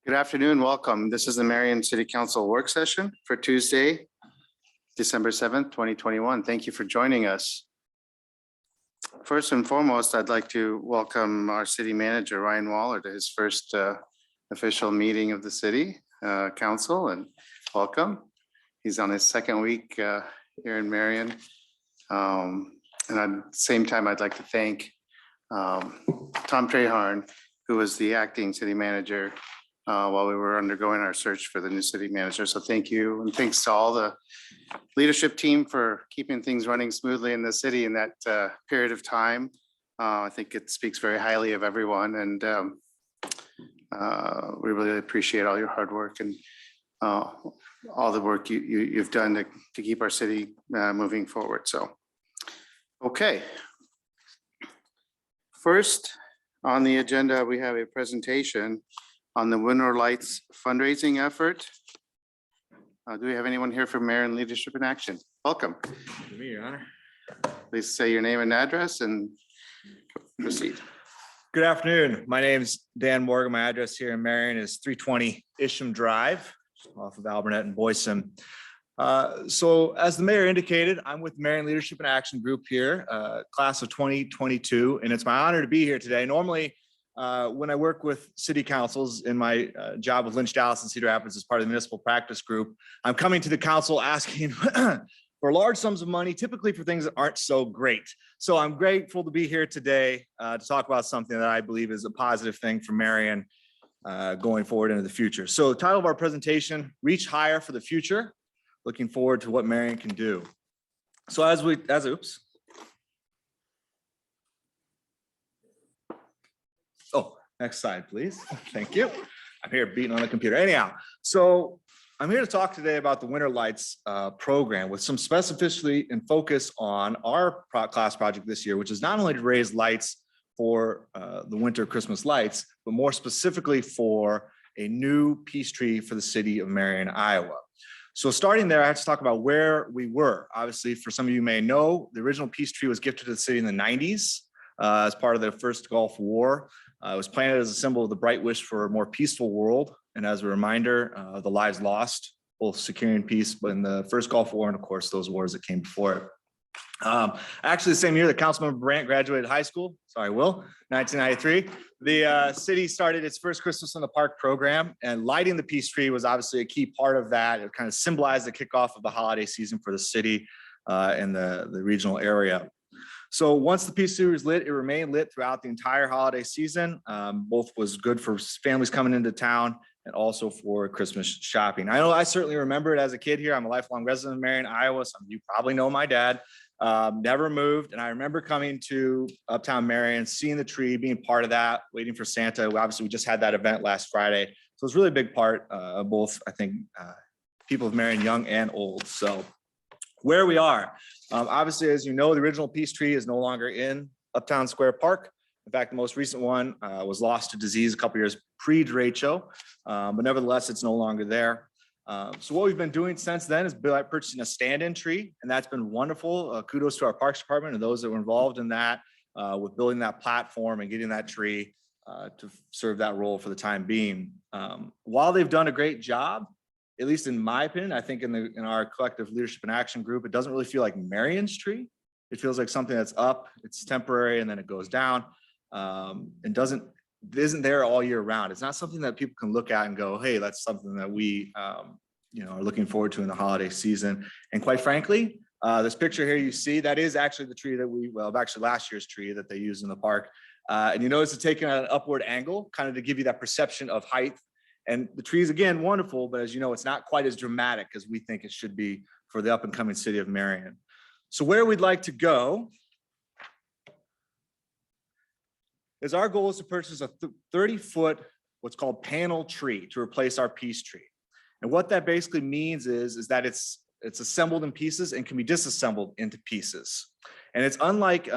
Good afternoon, welcome. This is the Marion City Council work session for Tuesday, December 7th, 2021. Thank you for joining us. First and foremost, I'd like to welcome our city manager, Ryan Waller, to his first official meeting of the city council, and welcome. He's on his second week here in Marion. And at the same time, I'd like to thank Tom Treharn, who was the acting city manager while we were undergoing our search for the new city manager. So thank you, and thanks to all the leadership team for keeping things running smoothly in the city in that period of time. I think it speaks very highly of everyone, and we really appreciate all your hard work and all the work you've done to keep our city moving forward. So, okay. First on the agenda, we have a presentation on the Winter Lights fundraising effort. Do we have anyone here from Marion Leadership in Action? Welcome. To me, Your Honor. Please say your name and address and proceed. Good afternoon. My name is Dan Morgan. My address here in Marion is 320 Isham Drive, off of Alburnett and Boyson. So as the mayor indicated, I'm with Marion Leadership in Action group here, class of 2022, and it's my honor to be here today. Normally, when I work with city councils in my job with Lynch, Dallas, and Cedar Rapids as part of the municipal practice group, I'm coming to the council asking for large sums of money, typically for things that aren't so great. So I'm grateful to be here today to talk about something that I believe is a positive thing for Marion going forward into the future. So the title of our presentation, Reach Higher for the Future, looking forward to what Marion can do. So oops. Oh, next slide, please. Thank you. I'm here beating on the computer. Anyhow, so I'm here to talk today about the Winter Lights program with some specificity and focus on our class project this year, which is not only to raise lights for the winter Christmas lights, but more specifically for a new peace tree for the city of Marion, Iowa. So starting there, I have to talk about where we were. Obviously, for some of you may know, the original peace tree was gifted to the city in the 90s as part of the first Gulf War. It was planted as a symbol of the bright wish for a more peaceful world. And as a reminder, the lives lost, both securing peace, but in the first Gulf War, and of course, those wars that came before it. Actually, the same year that Councilmember Brandt graduated high school, sorry, Will, 1993, the city started its first Christmas in the Park program, and lighting the peace tree was obviously a key part of that. It kind of symbolized the kickoff of the holiday season for the city and the regional area. So once the peace tree was lit, it remained lit throughout the entire holiday season. Both was good for families coming into town and also for Christmas shopping. I know I certainly remember it as a kid here. I'm a lifelong resident of Marion, Iowa. Some of you probably know my dad. Never moved. And I remember coming to Uptown Marion, seeing the tree, being part of that, waiting for Santa. Obviously, we just had that event last Friday. So it's really a big part of both, I think, people of Marion, young and old. So where we are, obviously, as you know, the original peace tree is no longer in Uptown Square Park. In fact, the most recent one was lost to disease a couple years pre-derecho, but nevertheless, it's no longer there. So what we've been doing since then is purchasing a stand-in tree, and that's been wonderful. Kudos to our Parks Department and those that were involved in that with building that platform and getting that tree to serve that role for the time being. While they've done a great job, at least in my opinion, I think in our collective leadership and action group, it doesn't really feel like Marion's tree. It feels like something that's up, it's temporary, and then it goes down, and isn't there all year round. It's not something that people can look at and go, hey, that's something that we are looking forward to in the holiday season. And quite frankly, this picture here you see, that is actually the tree that actually last year's tree that they used in the park. And you notice it's taken at an upward angle, kind of to give you that perception of height. And the tree is, again, wonderful, but as you know, it's not quite as dramatic as we think it should be for the up and coming city of Marion. So where we'd like to go is our goal is to purchase a 30-foot, what's called panel tree to replace our peace tree. And what that basically means is that it's assembled in pieces and can be disassembled into pieces. And it's unlike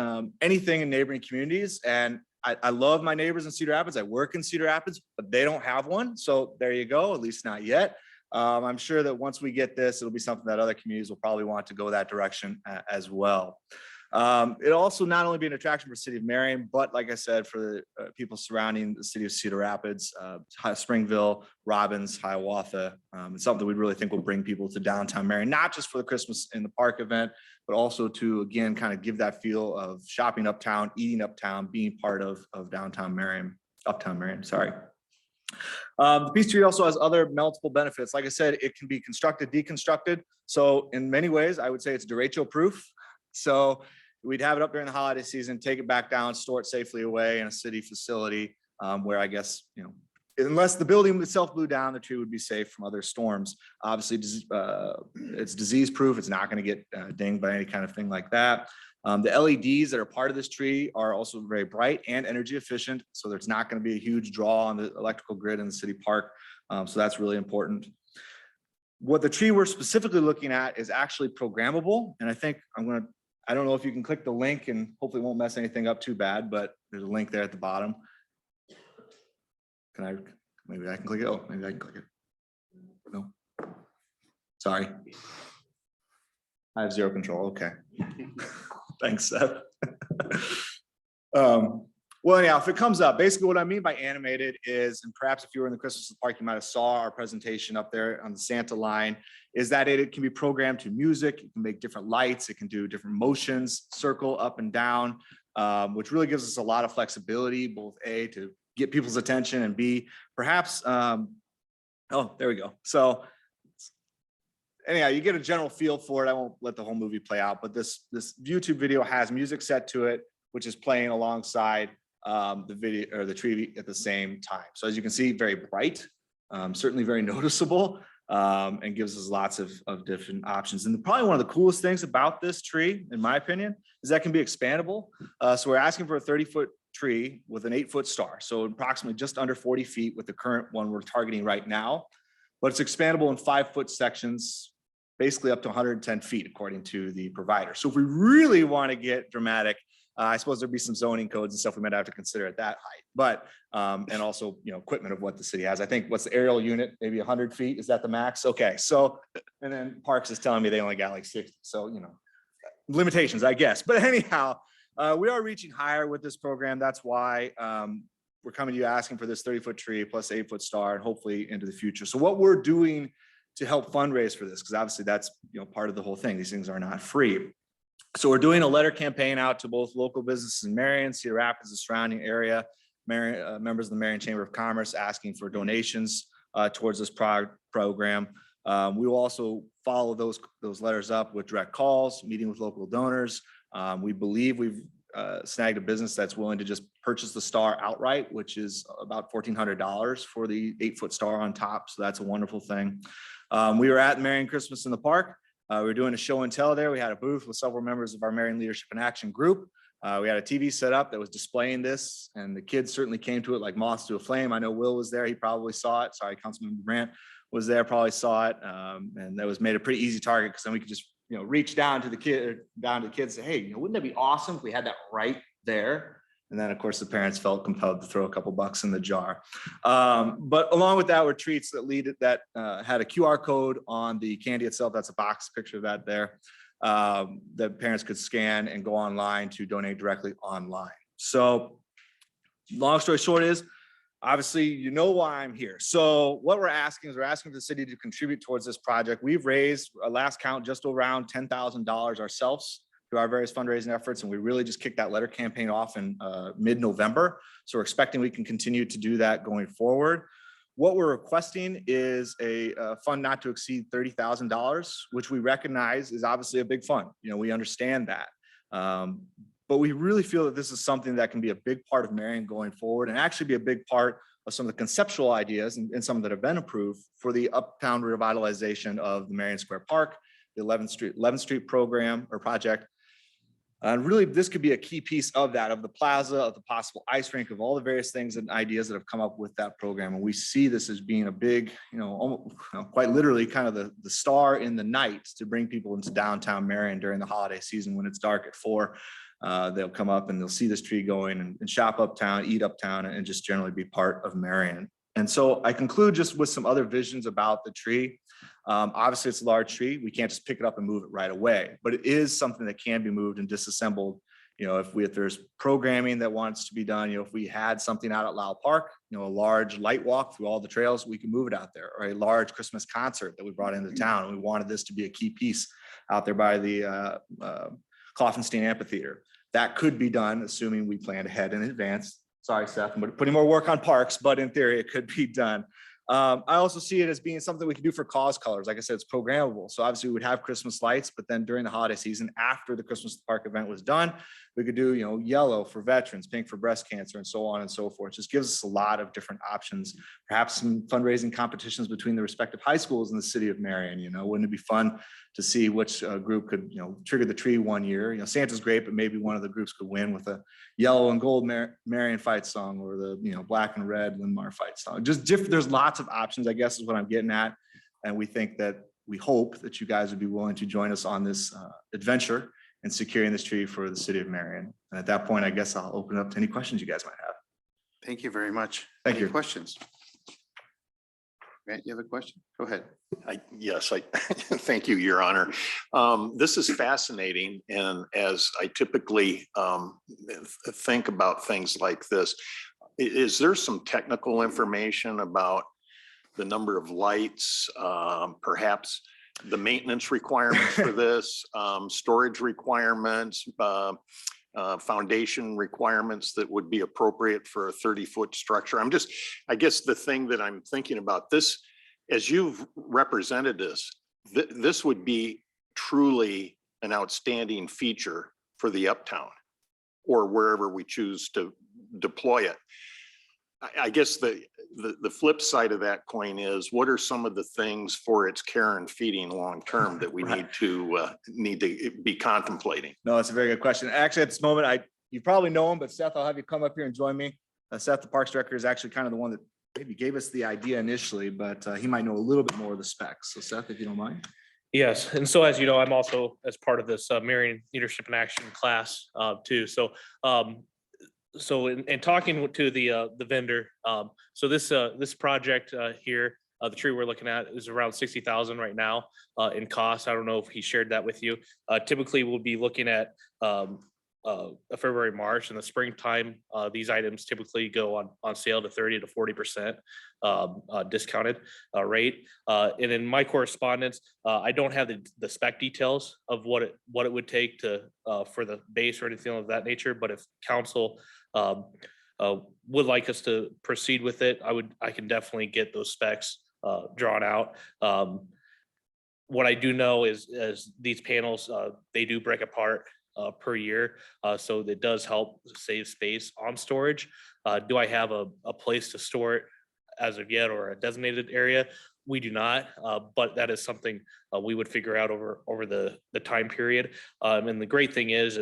anything in neighboring communities. And I love my neighbors in Cedar Rapids. I work in Cedar Rapids, but they don't have one. So there you go, at least not yet. I'm sure that once we get this, it'll be something that other communities will probably want to go that direction as well. It'll also not only be an attraction for the city of Marion, but like I said, for the people surrounding the city of Cedar Rapids, Springville, Robbins, Hiawatha. It's something we really think will bring people to downtown Marion, not just for the Christmas in the Park event, but also to, again, kind of give that feel of shopping uptown, eating uptown, being part of downtown Marion, uptown Marion, sorry. The Peace Tree also has other multiple benefits. Like I said, it can be constructed, deconstructed. So in many ways, I would say it's derecho proof. So we'd have it up during the holiday season, take it back down, store it safely away in a city facility where I guess, unless the building itself blew down, the tree would be safe from other storms. Obviously, it's disease proof. It's not going to get dinged by any kind of thing like that. The LEDs that are part of this tree are also very bright and energy efficient. So there's not going to be a huge draw on the electrical grid in the city park. So that's really important. What the tree we're specifically looking at is actually programmable. And I think I don't know if you can click the link and hopefully it won't mess anything up too bad, but there's a link there at the bottom. Maybe I can click it. Oh, maybe I can click it. No, sorry. I have zero control. Okay. Thanks, Seth. Well, anyhow, if it comes up, basically what I mean by animated is, and perhaps if you were in the Christmas park, you might have saw our presentation up there on the Santa line, is that it can be programmed to music. It can make different lights. It can do different motions, circle up and down, which really gives us a lot of flexibility, both A, to get people's attention, and B, perhaps, oh, there we go. So anyhow, you get a general feel for it. I won't let the whole movie play out, but this YouTube video has music set to it, which is playing alongside the video or the tree at the same time. So as you can see, very bright, certainly very noticeable, and gives us lots of different options. And probably one of the coolest things about this tree, in my opinion, is that it can be expandable. So we're asking for a 30-foot tree with an 8-foot star. So approximately just under 40 feet with the current one we're targeting right now, but it's expandable in 5-foot sections, basically up to 110 feet, according to the provider. So if we really want to get dramatic, I suppose there'd be some zoning codes and stuff we might have to consider at that height, but, and also, equipment of what the city has. I think what's the aerial unit, maybe 100 feet, is that the max? Okay, so, and then Parks is telling me they only got like 60. So, limitations, I guess. But anyhow, we are reaching higher with this program. That's why we're coming to you asking for this 30-foot tree plus 8-foot star and hopefully into the future. So what we're doing to help fundraise for this, because obviously that's part of the whole thing. These things are not free. So we're doing a letter campaign out to both local businesses in Marion, Cedar Rapids, the surrounding area, members of the Marion Chamber of Commerce asking for donations towards this program. We will also follow those letters up with direct calls, meeting with local donors. We believe we've snagged a business that's willing to just purchase the star outright, which is about $1,400 for the 8-foot star on top. So that's a wonderful thing. We were at Marion Christmas in the Park. We were doing a show and tell there. We had a booth with several members of our Marion Leadership in Action group. We had a TV set up that was displaying this, and the kids certainly came to it like moths to a flame. I know Will was there. He probably saw it. Sorry, Councilman Brandt was there, probably saw it. And that was made a pretty easy target because then we could just reach down to the kids and say, hey, wouldn't that be awesome if we had that right there? And then, of course, the parents felt compelled to throw a couple bucks in the jar. But along with that were treats that had a QR code on the candy itself. That's a box picture of that there. That parents could scan and go online to donate directly online. So long story short is, obviously, you know why I'm here. So what we're asking is for the city to contribute towards this project. We've raised, last count, just around $10,000 ourselves through our various fundraising efforts. And we really just kicked that letter campaign off in mid-November. So we're expecting we can continue to do that going forward. What we're requesting is a fund not to exceed $30,000, which we recognize is obviously a big fund. We understand that. But we really feel that this is something that can be a big part of Marion going forward and actually be a big part of some of the conceptual ideas and some that have been approved for the uptown revitalization of the Marion Square Park, the 11th Street program or project. And really, this could be a key piece of that, of the plaza, of the possible ice rink, of all the various things and ideas that have come up with that program. And we see this as being a big, almost, quite literally kind of the star in the night to bring people into downtown Marion during the holiday season when it's dark at 4. They'll come up and they'll see this tree going and shop uptown, eat uptown, and just generally be part of Marion. And so I conclude just with some other visions about the tree. Obviously, it's a large tree. We can't just pick it up and move it right away, but it is something that can be moved and disassembled. If there's programming that wants to be done, if we had something out at Lowell Park, a large light walk through all the trails, we can move it out there, or a large Christmas concert that we brought into town. And we wanted this to be a key piece out there by the Klopfenstein Amphitheater. That could be done, assuming we planned ahead in advance. Sorry, Seth, I'm putting more work on parks, but in theory, it could be done. I also see it as being something we can do for cause colors. Like I said, it's programmable. So obviously we would have Christmas lights, but then during the holiday season, after the Christmas park event was done, we could do, yellow for veterans, pink for breast cancer, and so on and so forth. It just gives us a lot of different options, perhaps some fundraising competitions between the respective high schools in the city of Marion. Wouldn't it be fun to see which group could, trigger the tree one year? Santa's great, but maybe one of the groups could win with a yellow and gold Marion fight song, or the, black and red Linmar fight song. Just there's lots of options, I guess, is what I'm getting at. And we hope that you guys would be willing to join us on this adventure in securing this tree for the city of Marion. And at that point, I guess I'll open up to any questions you guys might have. Thank you very much. Thank Any you. questions? Grant, you have a question? Go ahead. Yes, thank you, Your Honor. This is fascinating. And as I typically think about things like this, is there some technical information about the number of lights, perhaps the maintenance requirements for this, storage requirements, foundation requirements that would be appropriate for a 30-foot structure? I guess the thing that I'm thinking about this, as you've represented this, this would be truly an outstanding feature for the uptown or wherever we choose to deploy it. I guess the flip side of that coin is, what are some of the things for its care and feeding long term that we Right. need to be contemplating? No, that's a very good question. Actually, at this moment, you probably know him, but Seth, I'll have you come up here and join me. Seth, the Parks Director, is actually kind of the one that maybe gave us the idea initially, but he might know a little bit more of the specs. So Seth, if you don't mind. Yes, and so as you know, I'm also as part of this Marion Leadership in Action class too. So in talking to the vendor, so this project here, the tree we're looking at is around 60,000 right now in cost. I don't know if he shared that with you. Typically, we'll be looking at February, March. In the springtime, these items typically go on sale to 30 to 40% discounted rate. And in my correspondence, I don't have the spec details of what it would take to for the base or anything of that nature. But if council would like us to proceed with it, I can definitely get those specs drawn out. What I do know is these panels, they do break apart per year. So it does help save space on storage. Do I have a place to store it as of yet, or a designated area? We do not, but that is something we would figure out over the time period. And the great thing is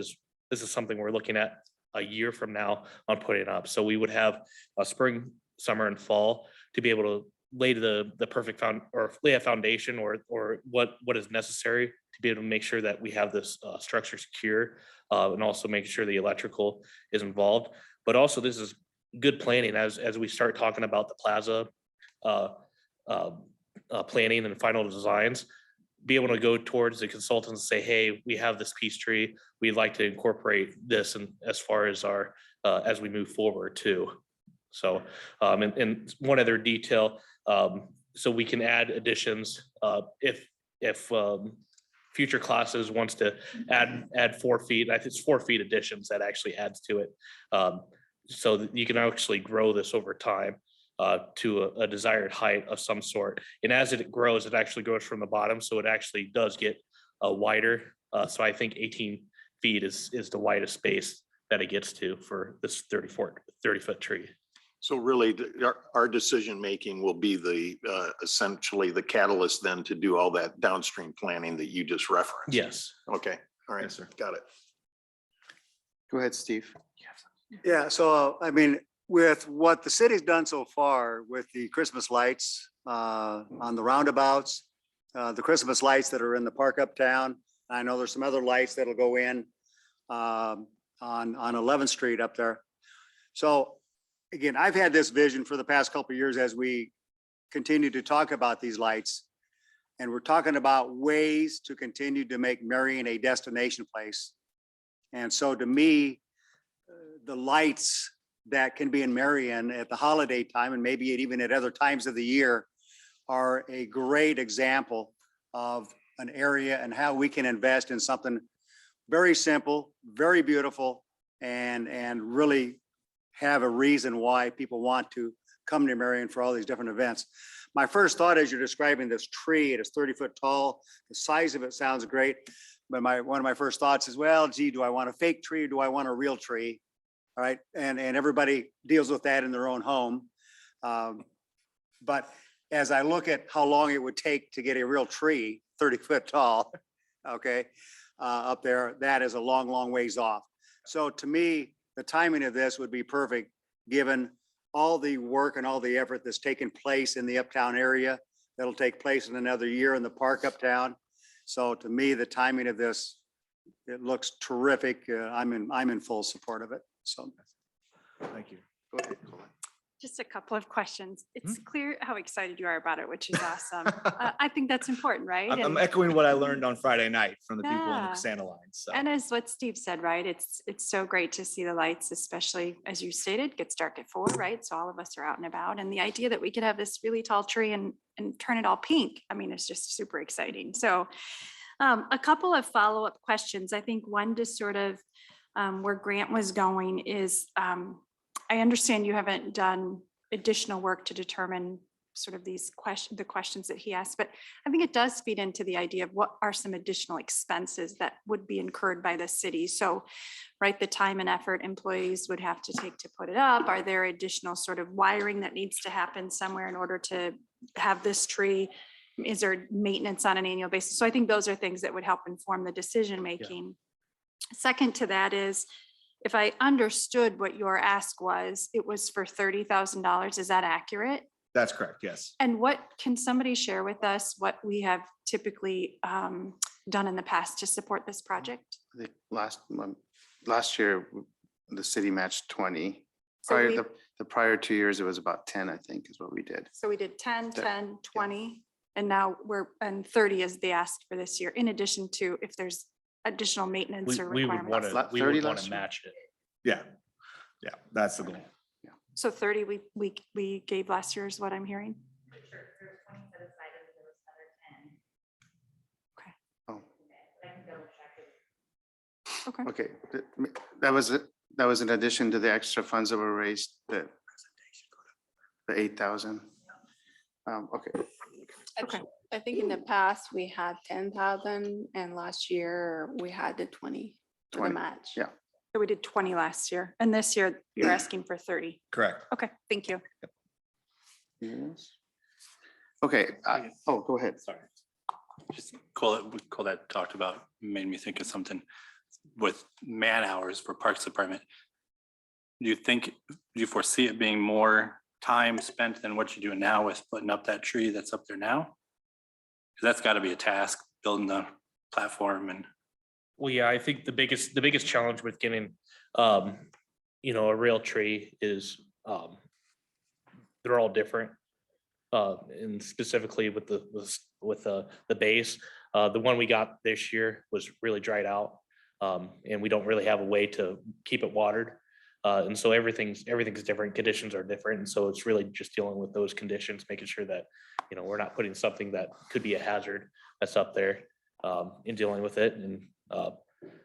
this is something we're looking at a year from now on putting up. So we would have a spring, summer, and fall to be able to lay the perfect lay a foundation or what is necessary to be able to make sure that we have this structure secure, and also make sure the electrical is involved. But also this is good planning as we start talking about the plaza planning and final designs. Be able to go towards the consultants and say, hey, we have this peace tree, we'd like to incorporate this, and as far as our as we move forward too. So and one other detail, so we can add additions if future classes wants to add 4 feet. I think it's 4 feet additions that actually adds to it, so that you can actually grow this over time to a desired height of some sort. And as it grows, it actually grows from the bottom, so it actually does get wider. So I think 18 feet is the widest space that it gets to for this 30-foot tree. So really, our decision-making will be essentially the catalyst then to do all that downstream planning that you just referenced. Yes. Okay, all right, Yes, sir. got it. Go ahead, Steve. Yeah, so I mean, with what the city's done so far with the Christmas lights on the roundabouts, the Christmas lights that are in the park uptown, I know there's some other lights that'll go in on 11th Street up there. So again, I've had this vision for the past couple of years as we continue to talk about these lights. And we're talking about ways to continue to make Marion a destination place. And so to me, the lights that can be in Marion at the holiday time and maybe even at other times of the year are a great example of an area and how we can invest in something very simple, very beautiful, and really have a reason why people want to come to Marion for all these different events. My first thought as you're describing this tree, it is 30 foot tall. The size of it sounds great. But one of my first thoughts is, well, gee, do I want a fake tree or do I want a real tree? All right. And everybody deals with that in their own home. But as I look at how long it would take to get a real tree, 30 foot tall, okay, up there, that is a long, long ways off. So to me, the timing of this would be perfect, given all the work and all the effort that's taken place in the uptown area. That'll take place in another year in the park uptown. So to me, the timing of this, it looks terrific. I'm in full support of it. So. Thank you. Go ahead, Colin. Just a couple of questions. It's clear how excited you are about it, which is awesome. I think that's important, right? I'm And- echoing what I learned on Friday night from the people on Yeah. the Santa line. So And as what Steve said, right, it's so great to see the lights, especially as you stated, gets dark at 4, right? So all of us are out and about. And the idea that we could have this really tall tree and turn it all pink, I mean, it's just super exciting. So a couple of follow-up questions. I think one just sort of where Grant was going is, I understand you haven't done additional work to determine sort of these the questions that he asked, but I think it does feed into the idea of what are some additional expenses that would be incurred by the city. So, right, the time and effort employees would have to take to put it up. Are there additional sort of wiring that needs to happen somewhere in order to have this tree? Is there maintenance on an annual basis? So I think those are things that would help inform the decision-making. Second to that is, if I understood what your ask was, it was for $30,000. Is that accurate? that's correct. Yes. And what, can somebody share with us what we have typically done in the past to support this project? I think last year, the city matched 20. So we, The prior 2 years, it was about 10, I think, is what we did. so we did 10, That- 10, 20, and now and 30 is the ask for this year, in addition to if there's additional maintenance or We would want requirements. to, we 30 would want last to year? match it. Yeah. Yeah. That's the goal. So 30 we gave last year is what I'm hearing. Oh, Okay. okay. That was it. That was in addition to the extra funds that were raised, the 8,000. Okay, Okay. I think in the past, we had 10,000 and last year we had the 20 for the 20, match. yeah. So we did 20 last year, and this year you're asking for 30. Correct. Okay, thank you. yes. Okay, oh, go ahead. Sorry. Just call that talked about, made me think of something with man hours for Parks Department. Do you foresee it being more time spent than what you're doing now with putting up that tree that's up there now? Because that's got to be a task, building the platform and. Well, yeah, I think the biggest challenge with getting, a real tree is, they're all different. And specifically with the base, the one we got this year was really dried out. And we don't really have a way to keep it watered. And so everything's different, conditions are different. And so it's really just dealing with those conditions, making sure that, we're not putting something that could be a hazard that's up there, in dealing with it. And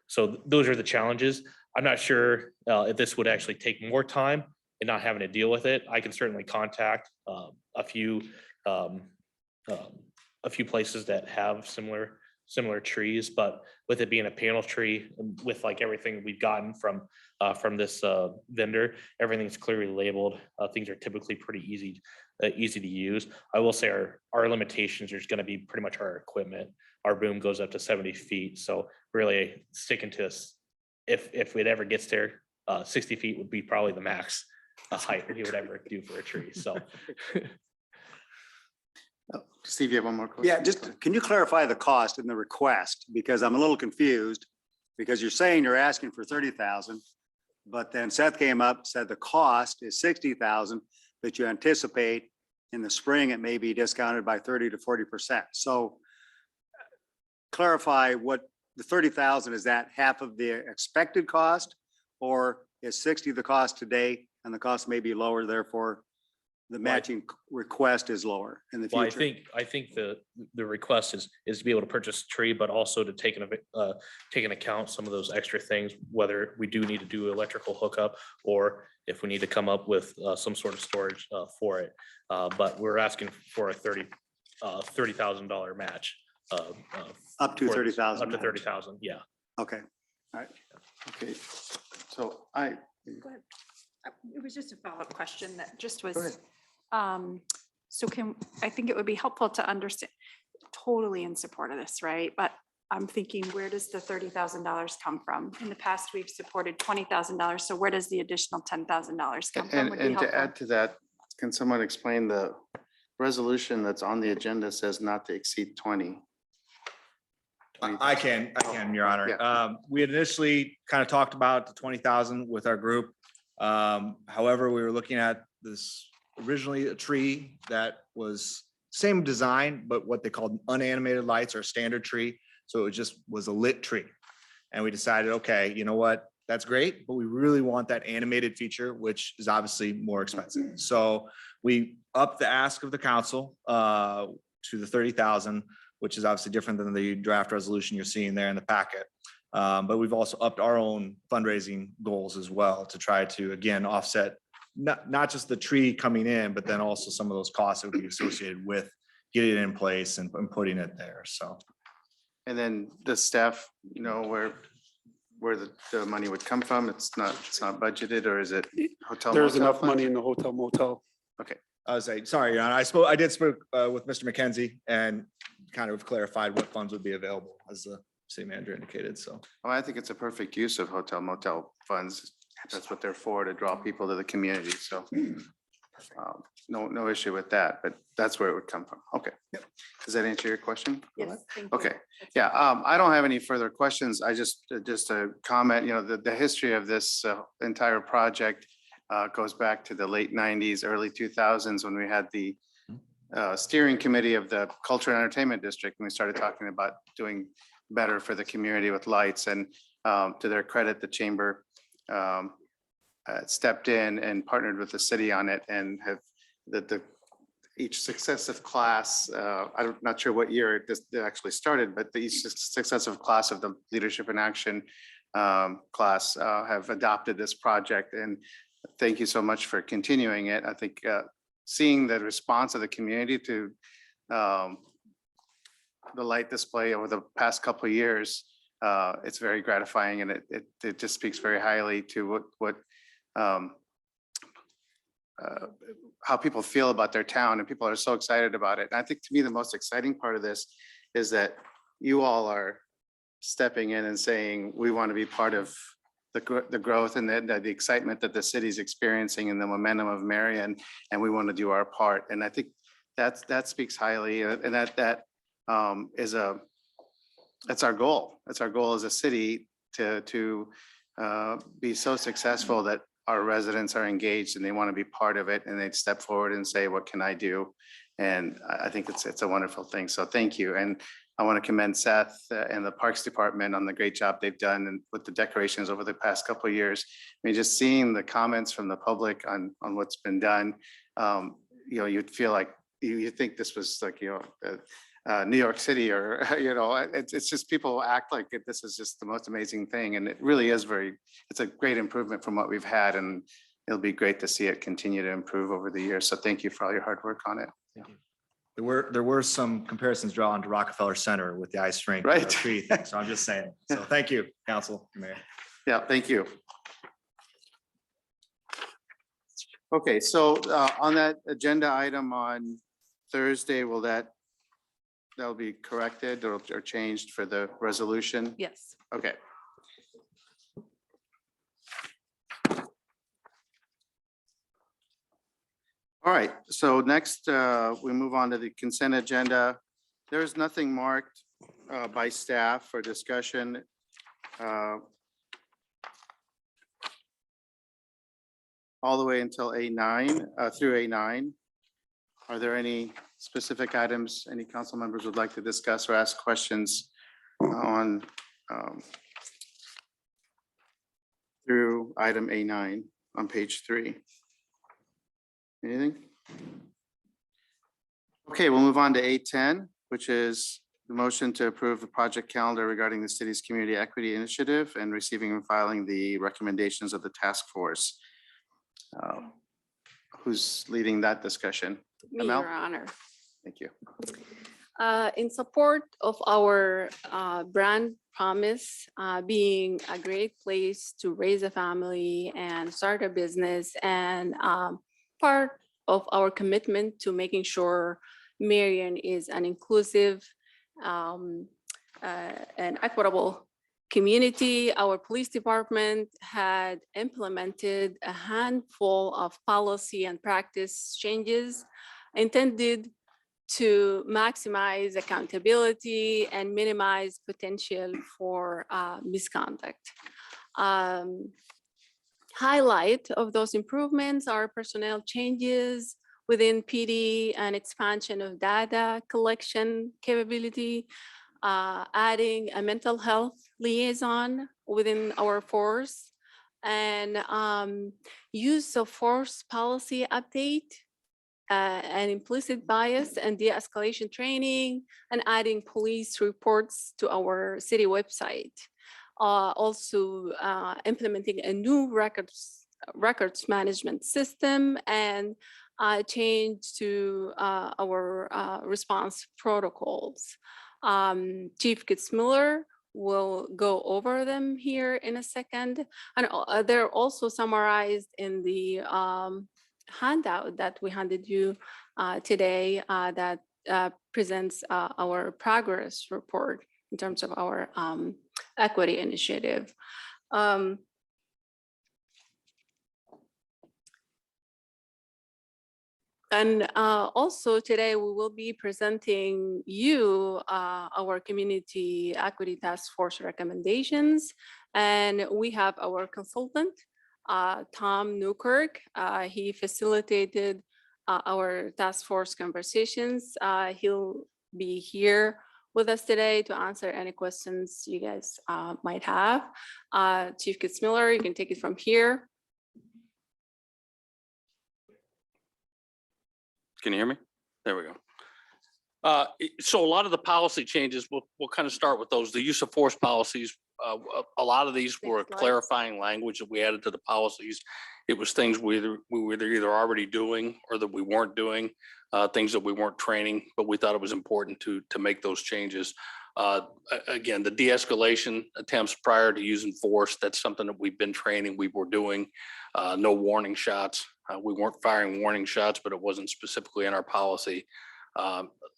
so those are the challenges. I'm not sure if this would actually take more time and not having to deal with it. I can certainly contact a few places that have similar trees, but with it being a panel tree, with like everything we've gotten from this vendor, everything's clearly labeled. Things are typically pretty easy to use. I will say our limitations are going to be pretty much our equipment. Our boom goes up to 70 feet. So really sticking to us, if it ever gets there, 60 feet would be probably the max height he would ever do for a tree. So. Oh, Steve, you have one more question? Yeah, just, can you clarify the cost in the request? Because I'm a little confused, because you're saying you're asking for 30,000, But then Seth came up, said the cost is 60,000, but you anticipate in the spring, it may be discounted by 30 to 40%. So clarify what the 30,000, is that half of the expected cost? Or is 60 the cost today and the cost may be lower, therefore the matching request is lower in the Well, future? I think the request is to be able to purchase a tree, but also to take into account some of those extra things, whether we do need to do electrical hookup or if we need to come up with some sort of storage for it. But we're asking for a $30,000 match. Up to for this. 30,000. Up to 30,000, yeah. Okay, all right. Okay, so Go ahead. It was just a follow-up question that just ahead. was, so I think it would be helpful to understand, totally in support of this, right? But I'm thinking, where does the $30,000 come from? In the past, we've supported $20,000. So where does the additional $10,000 come from? Would be And to helpful. add to that, can someone explain the resolution that's on the agenda says not to exceed 20? I can, Your Honor. Yeah. We had initially kind of talked about the 20,000 with our group. However, we were looking at this originally a tree that was same design, but what they called unanimated lights or standard tree. So it just was a lit tree. And we decided, okay, you know what? That's great, but we really want that animated feature, which is obviously more expensive. So we upped the ask of the council to the 30,000, which is obviously different than the draft resolution you're seeing there in the packet. But we've also upped our own fundraising goals as well to try to, again, offset not just the tree coming in, but then also some of those costs that would be associated with getting it in place and putting it there. So. And then the staff, where the money would come from, it's not budgeted, or is it hotel? There's motel enough funds? money in the hotel motel. I was like, sorry, Your Honor, I did speak with Mr. McKenzie and kind of clarified what funds would be available as the city manager indicated, so. Well, I think it's a perfect use of hotel motel funds. That's what they're for, to draw people to the community. So no issue with that, but that's where it would come from. Okay. Does that answer your question? Yes, thank you. Okay, yeah, I don't have any further questions. I just a comment, the history of this entire project goes back to the late 90s, early 2000s, when we had the steering committee of the Culture and Entertainment District, and we started talking about doing better for the community with lights. And to their credit, the chamber stepped in and partnered with the city on it, and have each successive class, I'm not sure what year this actually started, but each successive class of the Leadership in Action class have adopted this project. And thank you so much for continuing it. I think seeing the response of the community to the light display over the past couple of years, it's very gratifying, and it just speaks very highly to how people feel about their town, and people are so excited about it. And I think, to me, the most exciting part of this is that you all are stepping in and saying, we want to be part of the growth and the excitement that the city's experiencing and the momentum of Marion, and we want to do our part. And I think that speaks highly, and that's our goal. That's our goal as a city, to be so successful that our residents are engaged and they want to be part of it, and they'd step forward and say, what can I do? And I think it's a wonderful thing. So thank you. And I want to commend Seth and the Parks Department on the great job they've done and with the decorations over the past couple of years. I mean, just seeing the comments from the public on what's been done, you'd feel like you think this was like, New York City, or, it's just people act like this is just the most amazing thing. And it really is it's a great improvement from what we've had, and it'll be great to see it continue to improve over the years. So thank you for all your hard work on it. There were some comparisons drawn to Rockefeller Center with the ice rink. Right. Tree thing, so I'm just saying. So thank you, Council, Mayor. Yeah, thank you. Okay, so on that agenda item on Thursday, that'll be corrected or changed for the resolution? Yes. Okay. All right, so next we move on to the consent agenda. There's nothing marked by staff for discussion. all the way until A9, through A9. Are there any specific items any council members would like to discuss or ask questions on through item A9 on page 3? Anything? Okay, we'll move on to A10, which is the motion to approve the project calendar regarding the city's community equity initiative and receiving and filing the recommendations of the task force. Who's leading that discussion? Me, Amel? Your Honor. Thank you. In support of our brand promise, being a great place to raise a family and start a business, and part of our commitment to making sure Marion is an inclusive and equitable community, our police department had implemented a handful of policy and practice changes intended to maximize accountability and minimize potential for misconduct. Highlight of those improvements are personnel changes within PD and expansion of data collection capability, adding a mental health liaison within our force, and use of force policy update, an implicit bias and de-escalation training, and adding police reports to our city website. Also implementing a new records management system, and change to our response protocols. Chief Kitzmiller will go over them here in a second. And they're also summarized in the handout that we handed you today that presents our progress report in terms of our equity initiative. And also today we will be presenting you our community equity task force recommendations. And we have our consultant, Tom Newkirk. He facilitated our task force conversations. He'll be here with us today to answer any questions you guys might have. Chief Kitzmiller, you can take it from here. Can you hear me? There we go. So a lot of the policy changes, we'll kind of start with those. The use of force policies, a lot of these were Next slide. clarifying language that we added to the policies. It was things we were either already doing or that we weren't doing, things that we weren't training, but we thought it was important to make those changes. Again, the de-escalation attempts prior to using force, that's something that we've been training, we were doing. No warning shots. We weren't firing warning shots, but it wasn't specifically in our policy.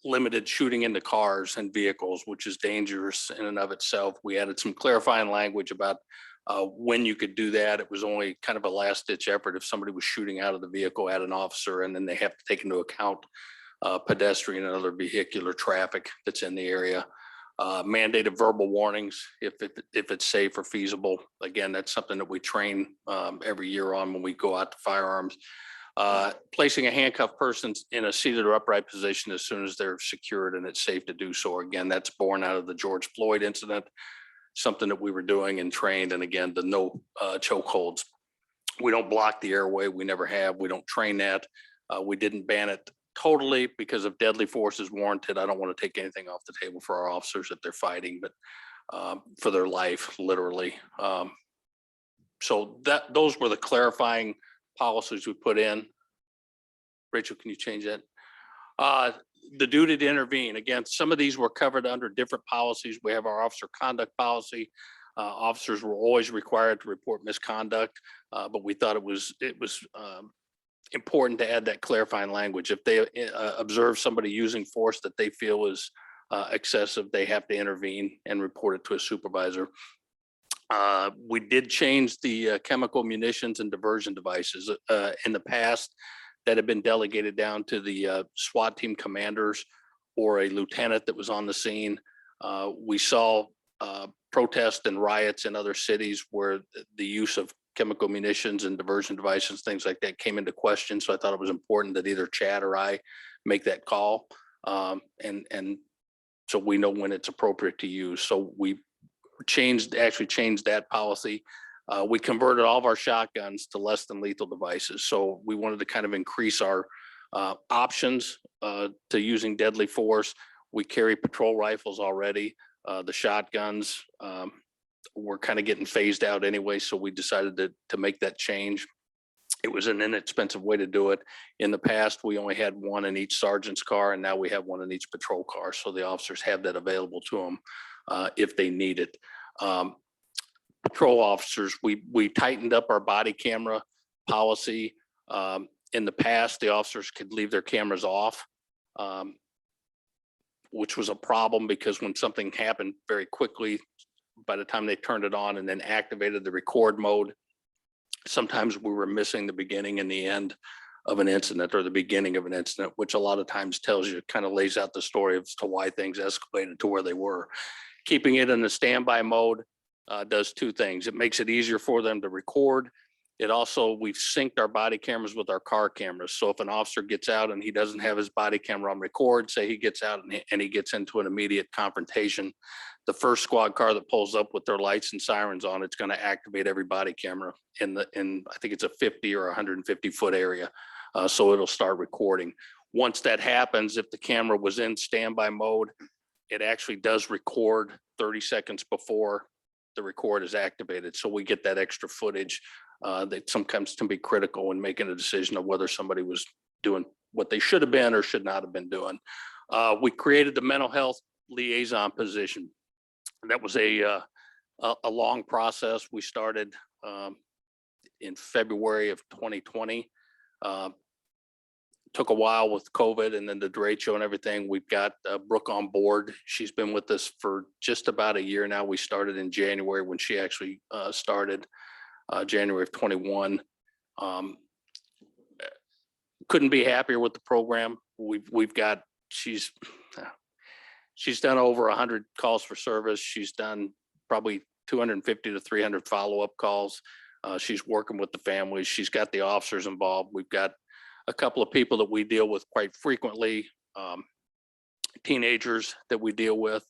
Limited shooting into cars and vehicles, which is dangerous in and of itself. We added some clarifying language about when you could do that. It was only kind of a last ditch effort if somebody was shooting out of the vehicle at an officer, and then they have to take into account pedestrian and other vehicular traffic that's in the area. Mandated verbal warnings if it's safe or feasible. Again, that's something that we train every year on when we go out to firearms. Placing a handcuffed person in a seated or upright position as soon as they're secured and it's safe to do so. Again, that's born out of the George Floyd incident, something that we were doing and trained. And again, the no chokeholds. We don't block the airway. We never have. We don't train that. We didn't ban it totally because if deadly force is warranted. I don't want to take anything off the table for our officers if they're fighting, but for their life, literally. So those were the clarifying policies we put in. Rachel, can you change that? The duty to intervene. Again, some of these were covered under different policies. We have our officer conduct policy. Officers were always required to report misconduct, but we thought it was important to add that clarifying language. If they observe somebody using force that they feel is excessive, they have to intervene and report it to a supervisor. We did change the chemical munitions and diversion devices. In the past, that had been delegated down to the SWAT team commanders or a lieutenant that was on the scene. We saw protests and riots in other cities where the use of chemical munitions and diversion devices, things like that came into question. So I thought it was important that either Chad or I make that call. And so we know when it's appropriate to use. So we actually changed that policy. We converted all of our shotguns to less than lethal devices. So we wanted to kind of increase our options to using deadly force. We carry patrol rifles already. The shotguns were kind of getting phased out anyway, so we decided to make that change. It was an inexpensive way to do it. In the past, we only had one in each sergeant's car, and now we have one in each patrol car. So the officers have that available to them if they need it. Patrol officers, we tightened up our body camera policy. In the past, the officers could leave their cameras off, which was a problem because when something happened very quickly, by the time they turned it on and then activated the record mode, sometimes we were missing the beginning and the end of an incident, or the beginning of an incident, which a lot of times tells you, kind of lays out the story as to why things escalated to where they were. Keeping it in the standby mode does two things. It makes it easier for them to record. It also, we've synced our body cameras with our car cameras. So if an officer gets out and he doesn't have his body camera on record, say he gets out and he gets into an immediate confrontation, the first squad car that pulls up with their lights and sirens on, it's going to activate every body camera in I think it's a 50 or 150 foot area. So it'll start recording. Once that happens, if the camera was in standby mode, it actually does record 30 seconds before the record is activated. So we get that extra footage that sometimes can be critical in making a decision of whether somebody was doing what they should have been or should not have been doing. We created the mental health liaison position. That was a long process. We started in February of 2020. Took a while with COVID and then the trade show and everything. We've got Brooke on board. She's been with us for just about a year now. We started in January when she actually started, January of 21. Couldn't be happier with the program. We've got, she's done over 100 calls for service. She's done probably 250 to 300 follow-up calls. She's working with the families. She's got the officers involved. We've got a couple of people that we deal with quite frequently, teenagers that we deal with,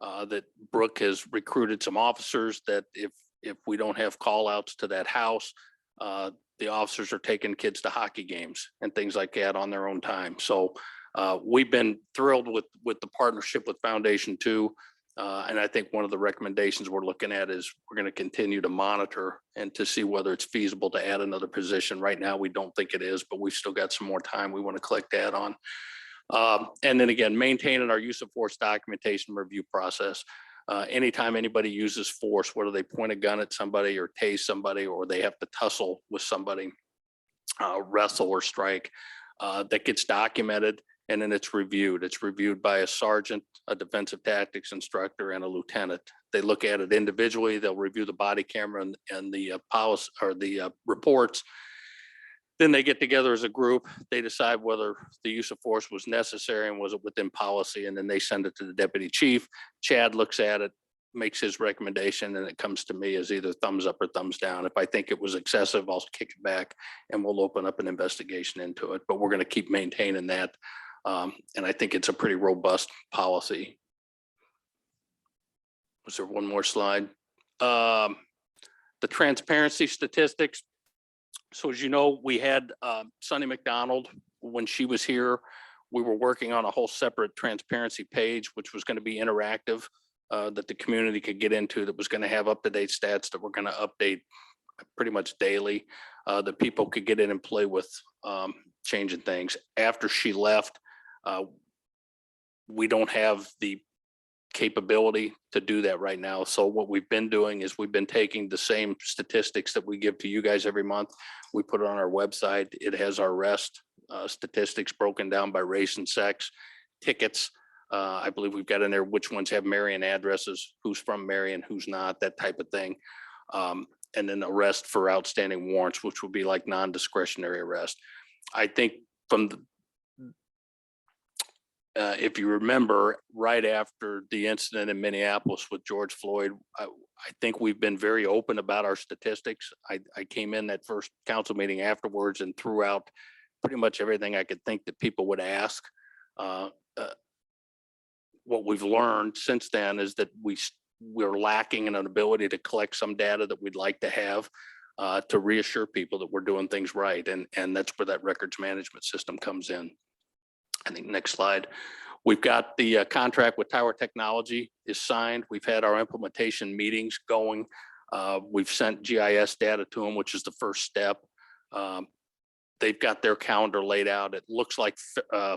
that Brooke has recruited some officers that if we don't have call outs to that house, the officers are taking kids to hockey games and things like that on their own time. So we've been thrilled with the partnership with Foundation 2. And I think one of the recommendations we're looking at is we're going to continue to monitor and to see whether it's feasible to add another position. Right now, we don't think it is, but we've still got some more time we want to collect that on. And then again, maintaining our use of force documentation review process. Anytime anybody uses force, whether they point a gun at somebody or tase somebody, or they have to tussle with somebody, wrestle or strike, that gets documented. And then it's reviewed. It's reviewed by a sergeant, a defensive tactics instructor, and a lieutenant. They look at it individually. They'll review the body camera and the policy or the reports. Then they get together as a group. They decide whether the use of force was necessary and was it within policy. And then they send it to the deputy chief. Chad looks at it, makes his recommendation, and it comes to me as either thumbs up or thumbs down. If I think it was excessive, I'll kick it back and we'll open up an investigation into it. But we're going to keep maintaining that. And I think it's a pretty robust policy. Was there one more slide? The transparency statistics. So as you know, we had Sunny McDonald when she was here. We were working on a whole separate transparency page, which was going to be interactive, that the community could get into, that was going to have up-to-date stats that we're going to update pretty much daily, that people could get in and play with, changing things. After she left, we don't have the capability to do that right now. So what we've been doing is we've been taking the same statistics that we give to you guys every month. We put it on our website. It has our arrest statistics broken down by race and sex, tickets. I believe we've got in there which ones have Marion addresses, who's from Marion, who's not, that type of thing. And then arrest for outstanding warrants, which would be like non-discretionary arrest. I think from if you remember, right after the incident in Minneapolis with George Floyd, I think we've been very open about our statistics. I came in that first council meeting afterwards and threw out pretty much everything I could think that people would ask. What we've learned since then is that we're lacking in an ability to collect some data that we'd like to have to reassure people that we're doing things right. And that's where that records management system comes in. I think next slide. We've got the contract with Tower Technology is signed. We've had our implementation meetings going. We've sent GIS data to them, which is the first step. They've got their calendar laid out. It looks like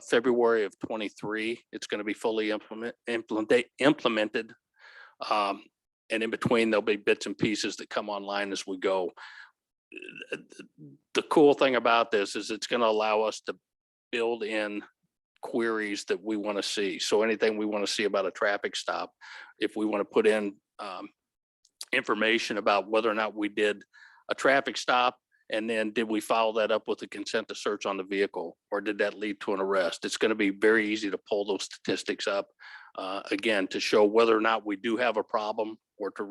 February of 23. It's going to be fully implemented. And in between, there'll be bits and pieces that come online as we go. The cool thing about this is it's going to allow us to build in queries that we want to see. So anything we want to see about a traffic stop, if we want to put in information about whether or not we did a traffic stop, and then did we follow that up with a consent to search on the vehicle, or did that lead to an arrest? It's going to be very easy to pull those statistics up, again, to show whether or not we do have a problem, or to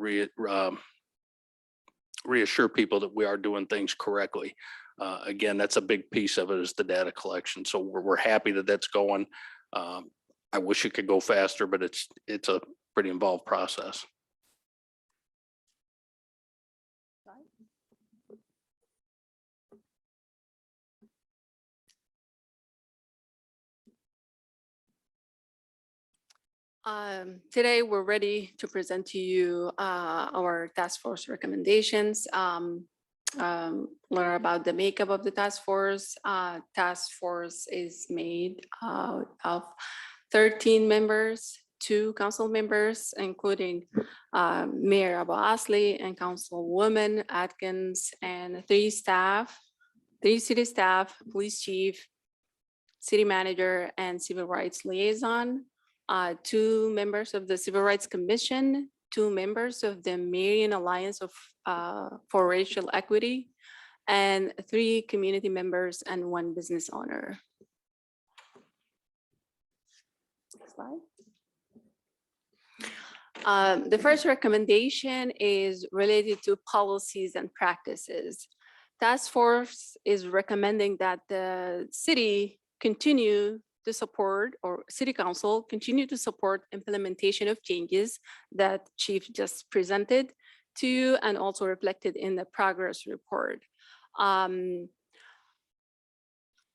reassure people that we are doing things correctly. Again, that's a big piece of it, is the data collection. So we're happy that that's going. I wish it could go faster, but it's a pretty involved process. Today, we're ready to present to you our task force recommendations. Learn about the makeup of the task force. Task force is made out of 13 members, 2 council members, including Mayor Abu Asley and Councilwoman Atkins, and 3 city staff, police chief, city manager, and civil rights liaison. 2 members of the Civil Rights Commission, 2 members of the Marion Alliance for Racial Equity, and 3 community members and 1 business owner. Next slide. The first recommendation is related to policies and practices. Task force is recommending that the city continue to support, or city council continue to support, implementation of changes that chief just presented to you and also reflected in the progress report.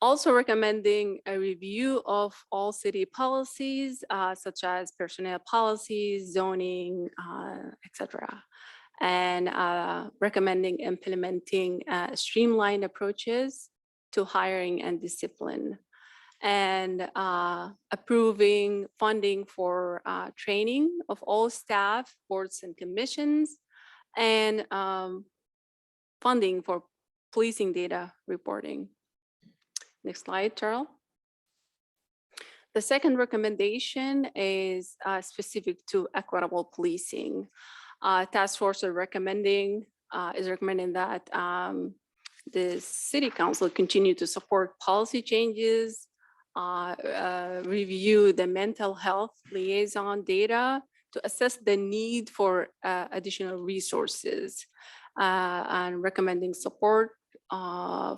Also recommending a review of all city policies, such as personnel policies, zoning, etc. And recommending implementing streamlined approaches to hiring and discipline, and approving funding for training of all staff, boards and commissions, and funding for policing data reporting. Next slide, Charles. The second recommendation is specific to equitable policing. Task force is recommending that the city council continue to support policy changes, review the mental health liaison data to assess the need for additional resources, and recommending support,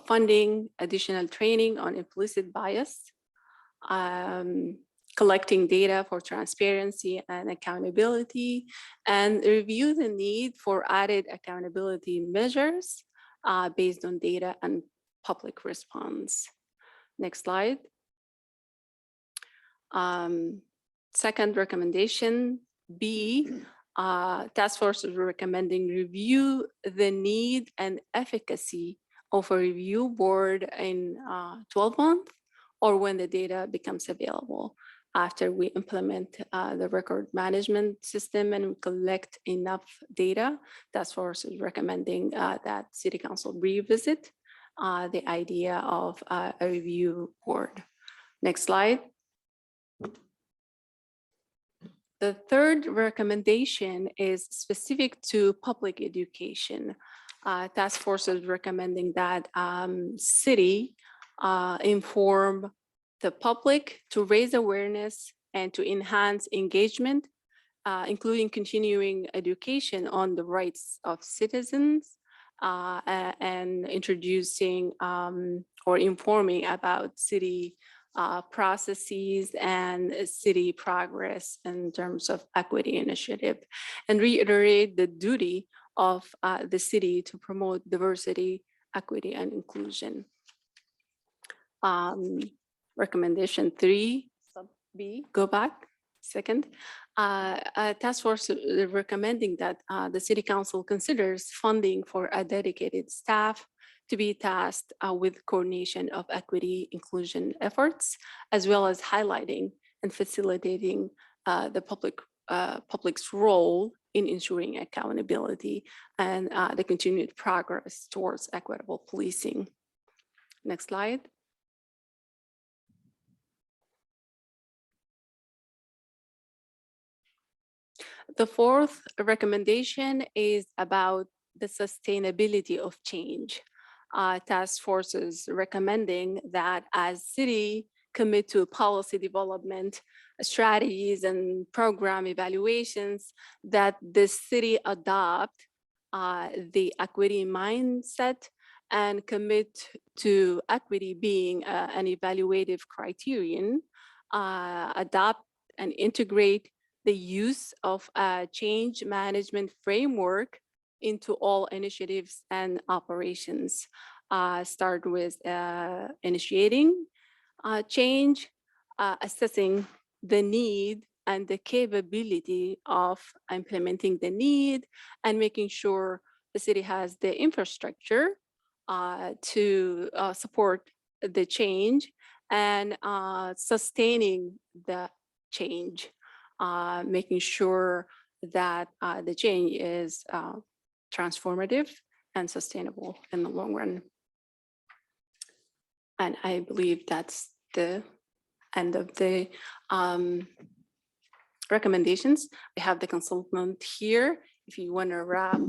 funding additional training on implicit bias, collecting data for transparency and accountability, and review the need for added accountability measures based on data and public response. Next slide. Second recommendation, B, task force is recommending review the need and efficacy of a review board in 12 months, or when the data becomes available after we implement the record management system and we collect enough data. Task force is recommending that city council revisit the idea of a review board. Next slide. The third recommendation is specific to public education. Task force is recommending that city inform the public to raise awareness and to enhance engagement, including continuing education on the rights of citizens and introducing or informing about city processes and city progress in terms of equity initiative, and reiterate the duty of the city to promote diversity, equity, and inclusion. Recommendation 3, sub B, go back, second. Task force recommending that the city council considers funding for a dedicated staff to be tasked with coordination of equity inclusion efforts, as well as highlighting and facilitating the public's role in ensuring accountability and the continued progress towards equitable policing. Next slide. The fourth recommendation is about the sustainability of change. Task forces recommending that as city commit to policy development, strategies and program evaluations, that the city adopt the equity mindset and commit to equity being an evaluative criterion, adopt and integrate the use of a change management framework into all initiatives and operations. Start with initiating change, assessing the need and the capability of implementing the need, and making sure the city has the infrastructure to support the change, and sustaining the change, making sure that the change is transformative and sustainable in the long run. And I believe that's the end of the recommendations. I have the consultant here if you want to wrap.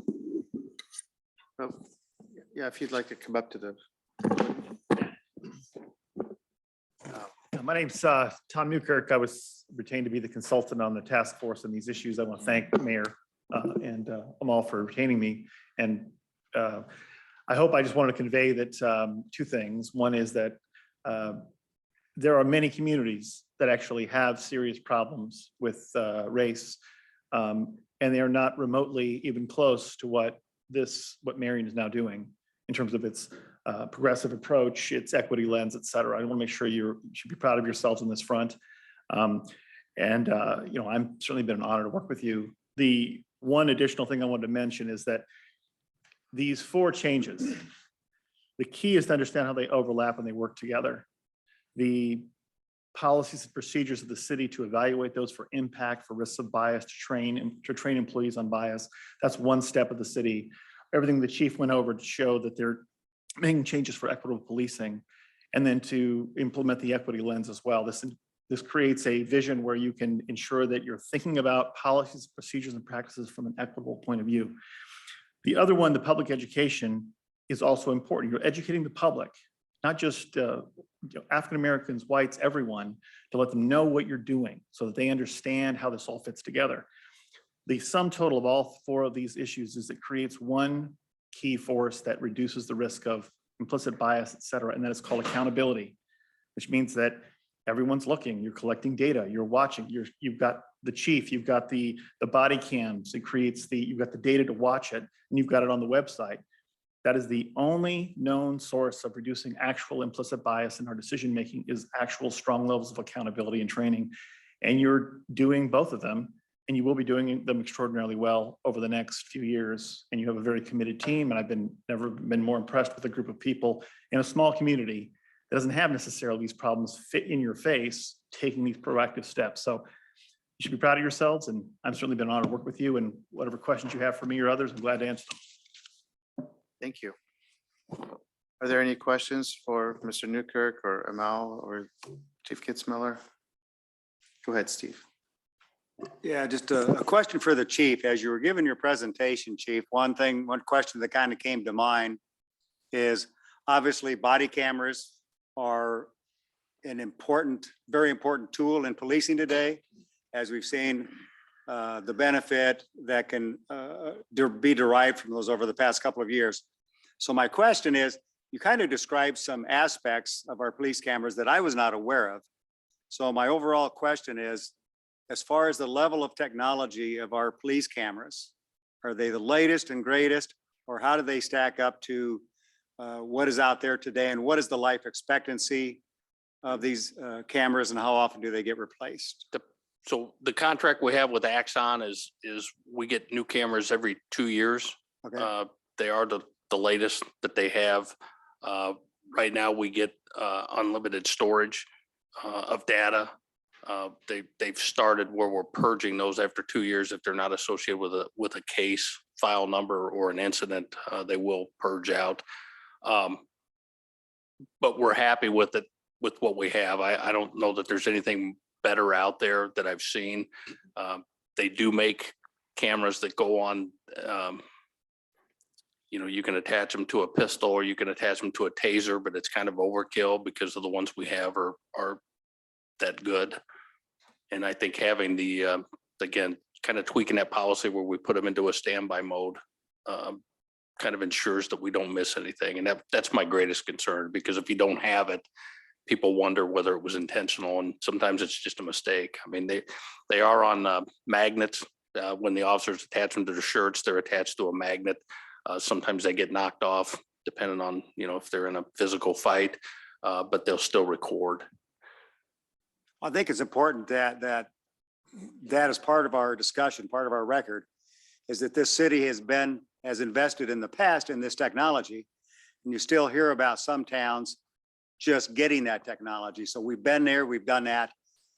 Oh, yeah, if you'd like to come up to the. My name's Tom Newkirk. I was retained to be the consultant on the task force on these issues. I want to thank the mayor and Amal for retaining me. And I hope I just want to convey that two things. One is that there are many communities that actually have serious problems with race, and they are not remotely even close to what Marion is now doing in terms of its progressive approach, its equity lens, et cetera. I want to make sure you should be proud of yourselves on this front. I'm certainly been an honor to work with you. The one additional thing I wanted to mention is that these 4 changes, the key is to understand how they overlap and they work together. The policies and procedures of the city to evaluate those for impact, for risks of bias, to train employees on bias. That's one step of the city. Everything the chief went over to show that they're making changes for equitable policing, and then to implement the equity lens as well. This creates a vision where you can ensure that you're thinking about policies, procedures, and practices from an equitable point of view. The other one, the public education, is also important. You're educating the public, not just African Americans, whites, everyone, to let them know what you're doing so that they understand how this all fits together. The sum total of all 4 of these issues is it creates one key force that reduces the risk of implicit bias, et cetera, and that is called accountability, which means that everyone's looking, you're collecting data, you're watching, you've got the chief, you've got the body cams, you've got the data to watch it, and you've got it on the website. That is the only known source of reducing actual implicit bias in our decision-making, is actual strong levels of accountability and training. And you're doing both of them, and you will be doing them extraordinarily well over the next few years. And you have a very committed team, and I've never been more impressed with a group of people in a small community that doesn't have necessarily these problems fit in your face, taking these proactive steps. So you should be proud of yourselves, and I've certainly been honored to work with you, and whatever questions you have for me or others, I'm glad to answer them. Thank you. Are there any questions for Mr. Newkirk or Amal or Chief Kitzmiller? Go ahead, Steve. Yeah, just a question for the chief. As you were giving your presentation, Chief, one question that kind of came to mind is obviously body cameras are an important, very important tool in policing today, as we've seen the benefit that can be derived from those over the past couple of years. So my question is, you kind of described some aspects of our police cameras that I was not aware of. So my overall question is, as far as the level of technology of our police cameras, are they the latest and greatest, or how do they stack up to what is out there today, and what is the life expectancy of these cameras, and how often do they get replaced? So the contract we have with Axon is we get new cameras every 2 years. Okay, They are the latest that they have. Right now, we get unlimited storage of data. They've started where we're purging those after 2 years. If they're not associated with a case, file number, or an incident, they will purge out. But we're happy with it, with what we have. I don't know that there's anything better out there that I've seen. They do make cameras that go on, you can attach them to a pistol, or you can attach them to a taser, but it's kind of overkill because of the ones we have are that good. And I think having the, again, kind of tweaking that policy where we put them into a standby mode kind of ensures that we don't miss anything. And that's my greatest concern, because if you don't have it, people wonder whether it was intentional, and sometimes it's just a mistake. I mean, they are on magnets. When the officers attach them to their shirts, they're attached to a magnet. Sometimes they get knocked off depending on, if they're in a physical fight, but they'll still record. I think it's important that is part of our discussion, part of our record, is that this city has invested in the past in this technology, and you still hear about some towns just getting that technology. So we've been there, we've done that.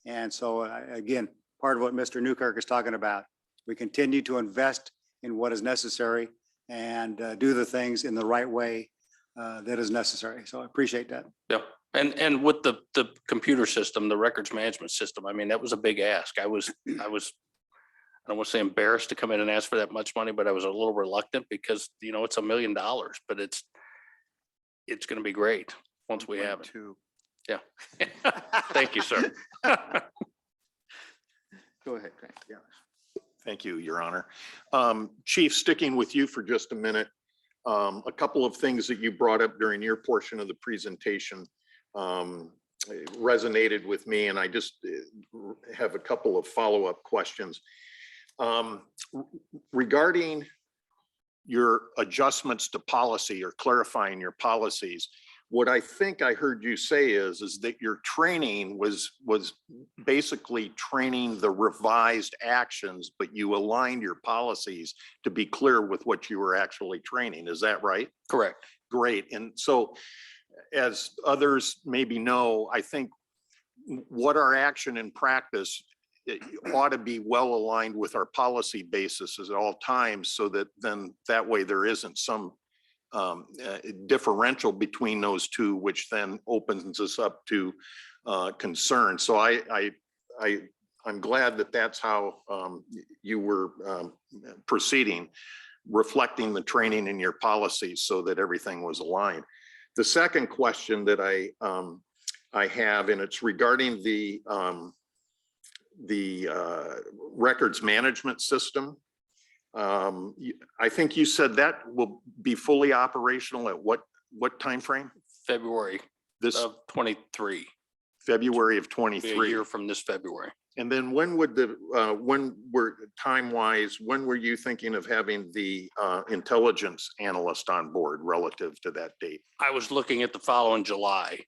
And so again, part of what Mr. Newkirk is talking about, we continue to invest in what is necessary and do the things in the right way that is necessary. So I appreciate that. Yeah. And with the computer system, the records management system, I mean, that was a big ask. I don't want to say embarrassed to come in and ask for that much money, but I was a little reluctant because, it's $1 million, but it's going to be great once we have it. Yeah. Thank you, sir. Go ahead, Grant. Yeah. Thank you, Your Honor. Chief, sticking with you for just a minute, a couple of things that you brought up during your portion of the presentation resonated with me, and I just have a couple of follow-up questions. Regarding your adjustments to policy or clarifying your policies, what I think I heard you say is that your training was basically training the revised actions, but you aligned your policies to be clear with what you were actually training. Is that right? Correct. Great. And so, as others maybe know, I think what our action in practice ought to be well aligned with our policy basis at all times, so that then that way there isn't some differential between those two, which then opens us up to concern. So I'm glad that that's how you were proceeding, reflecting the training in your policies so that everything was aligned. The second question that I have, and it's regarding the records management system. I think you said that will be fully operational at what time frame? February of 23. February of Be a 23. year from this February. And then when were time-wise, when were you thinking of having the intelligence analyst on board relative to that date? I was looking at the following July.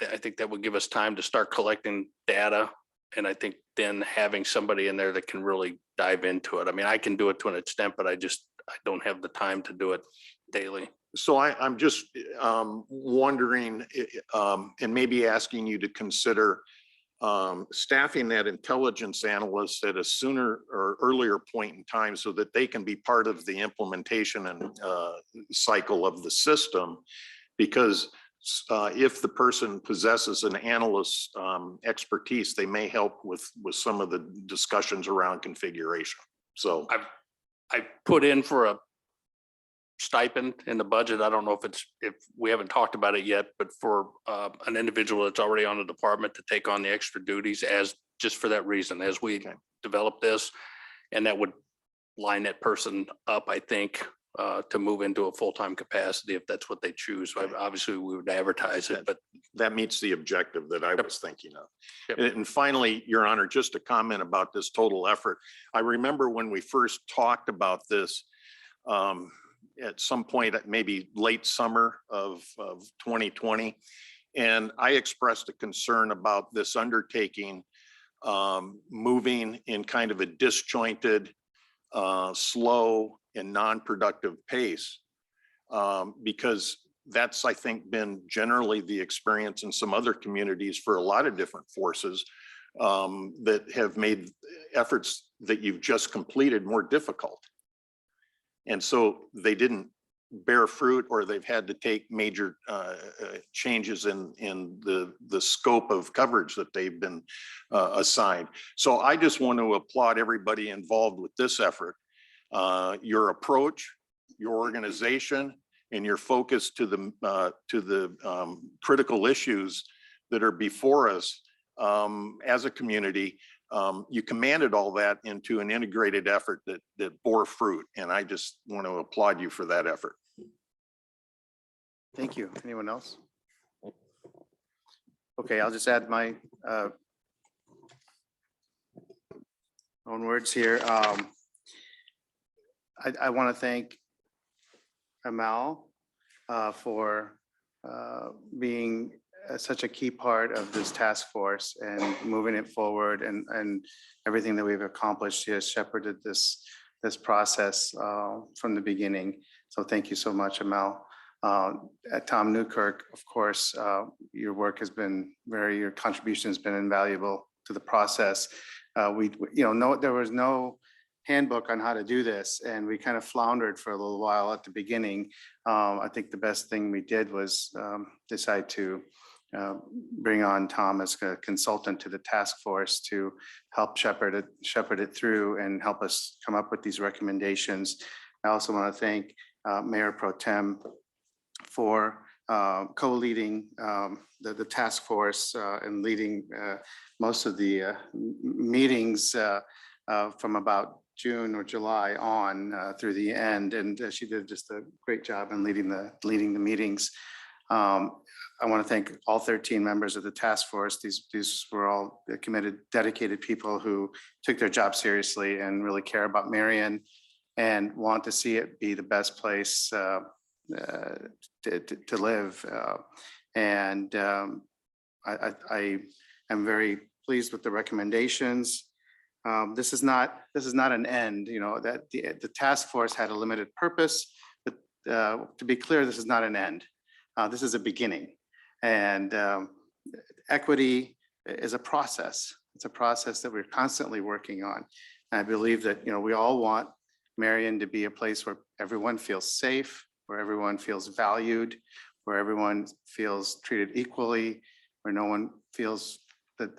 I think that would give us time to start collecting data. And I think then having somebody in there that can really dive into it. I mean, I can do it to an extent, but I don't have the time to do it daily. So I'm just wondering, and maybe asking you to consider staffing that intelligence analyst at a sooner or earlier point in time, so that they can be part of the implementation and cycle of the system. Because if the person possesses an analyst's expertise, they may help with some of the discussions around configuration. So I put in for stipend in the budget. I don't know if we haven't talked about it yet, but for an individual that's already on the department to take on the extra duties as, just for that reason, as we develop this. And that would line that person up, I think, to move into a full-time capacity if that's what they choose. So obviously, we would advertise it, but That meets the objective that I was thinking of. Yep. And finally, Your Honor, just a comment about this total effort. I remember when we first talked about this at some point, maybe late summer of 2020. And I expressed a concern about this undertaking moving in kind of a disjointed, slow and non-productive pace. Because that's, I think, been generally the experience in some other communities for a lot of different forces that have made efforts that you've just completed more difficult. And so they didn't bear fruit, or they've had to take major changes in the scope of coverage that they've been assigned. So I just want to applaud everybody involved with this effort. Your approach, your organization, and your focus to the critical issues that are before us as a community. You commanded all that into an integrated effort that bore fruit. And I just want to applaud you for that effort. Thank you. Anyone else? Okay, I'll just add my own words here. I want to thank Amal for being such a key part of this task force and moving it forward, and everything that we've accomplished. She has shepherded this process from the beginning. So thank you so much, Amal. Tom Newkirk, of course, your work has been your contribution has been invaluable to the process. There was no handbook on how to do this, and we kind of floundered for a little while at the beginning. I think the best thing we did was decide to bring on Tom as a consultant to the task force to help shepherd it through and help us come up with these recommendations. I also want to thank Mayor Pro Tem for co-leading the task force and leading most of the meetings from about June or July on through the end, and she did just a great job in leading the meetings. I want to thank all 13 members of the task force. These were all committed, dedicated people who took their job seriously and really care about Marion and want to see it be the best place to live. I am very pleased with the recommendations. This is not an end, that the task force had a limited purpose, but to be clear, this is not an end. This is a beginning, and equity is a process. It's a process that we're constantly working on. And I believe that, we all want Marion to be a place where everyone feels safe, where everyone feels valued, where everyone feels treated equally, where no one feels that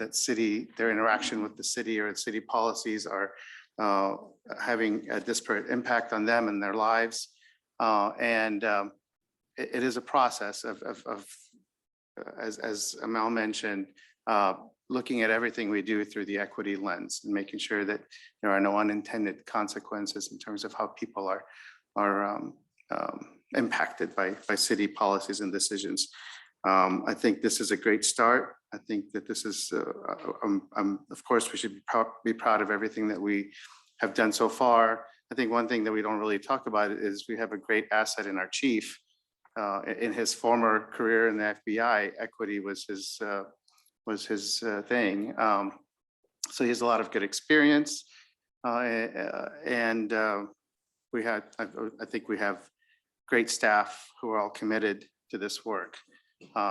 their interaction with the city or city policies are having a disparate impact on them and their lives. It is a process of as Amal mentioned, looking at everything we do through the equity lens and making sure that there are no unintended consequences in terms of how people are impacted by city policies and decisions. I think this is a great start. I think that this is, of course, we should be proud of everything that we have done so far. I think one thing that we don't really talk about is we have a great asset in our chief. In his former career in the FBI, equity was his thing. So he has a lot of good experience, and I think we have great staff who are all committed to this work.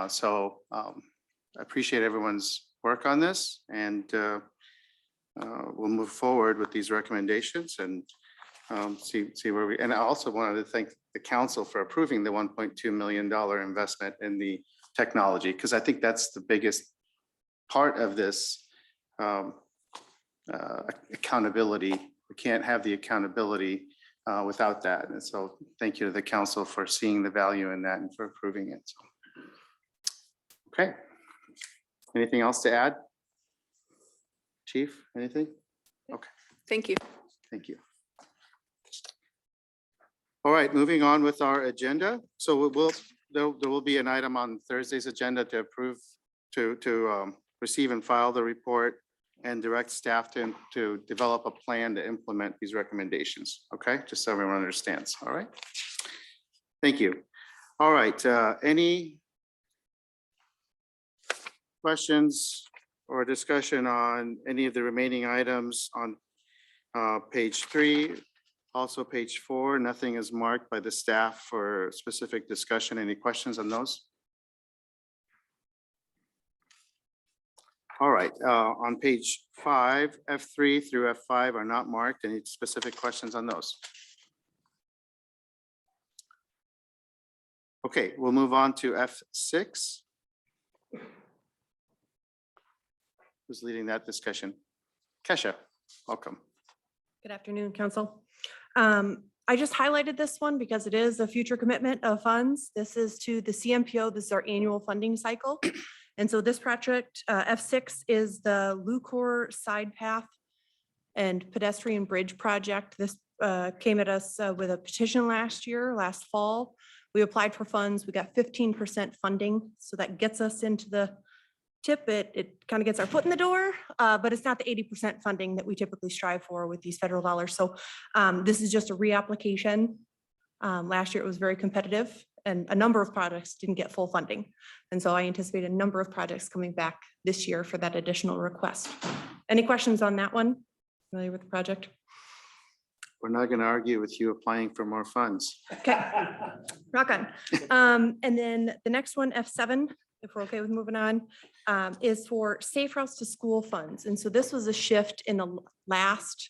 So I appreciate everyone's work on this, and we'll move forward with these recommendations and see where we. And I also wanted to thank the council for approving the $1.2 million investment in the technology, because I think that's the biggest part of this accountability. We can't have the accountability without that. And so thank you to the council for seeing the value in that and for approving it. So, okay. Anything else to add? Chief, anything? Thank you. Thank you. All right, moving on with our agenda. So there will be an item on Thursday's agenda to approve, to receive and file the report and direct staff to develop a plan to implement these recommendations. Okay, just so everyone understands. All right. Thank you. All right, any questions or discussion on any of the remaining items on page 3, also page 4? Nothing is marked by the staff for specific discussion. Any questions on those? All right, on page 5, F3 through F5 are not marked. Any specific questions on those? Okay, we'll move on to F6. Who's leading that discussion? Kesha, welcome. Good afternoon, council. I just highlighted this one because it is a future commitment of funds. This is to the CMPO. This is our annual funding cycle. And so this project, F6, is the Lucor Side Path and Pedestrian Bridge Project. This came at us with a petition last fall. We applied for funds. We got 15% funding. So that gets us into the tip. It kind of gets our foot in the door, but it's not the 80% funding that we typically strive for with these federal dollars. So this is just a reapplication. Last year it was very competitive and a number of projects didn't get full funding. And so I anticipate a number of projects coming back this year for that additional request. Any questions on that one? Familiar with the project? We're not going to argue with you applying for more funds. Okay, rock on. And then the next one, F7, if we're okay with moving on, is for Safe Routes to School funds. And so this was a shift in the last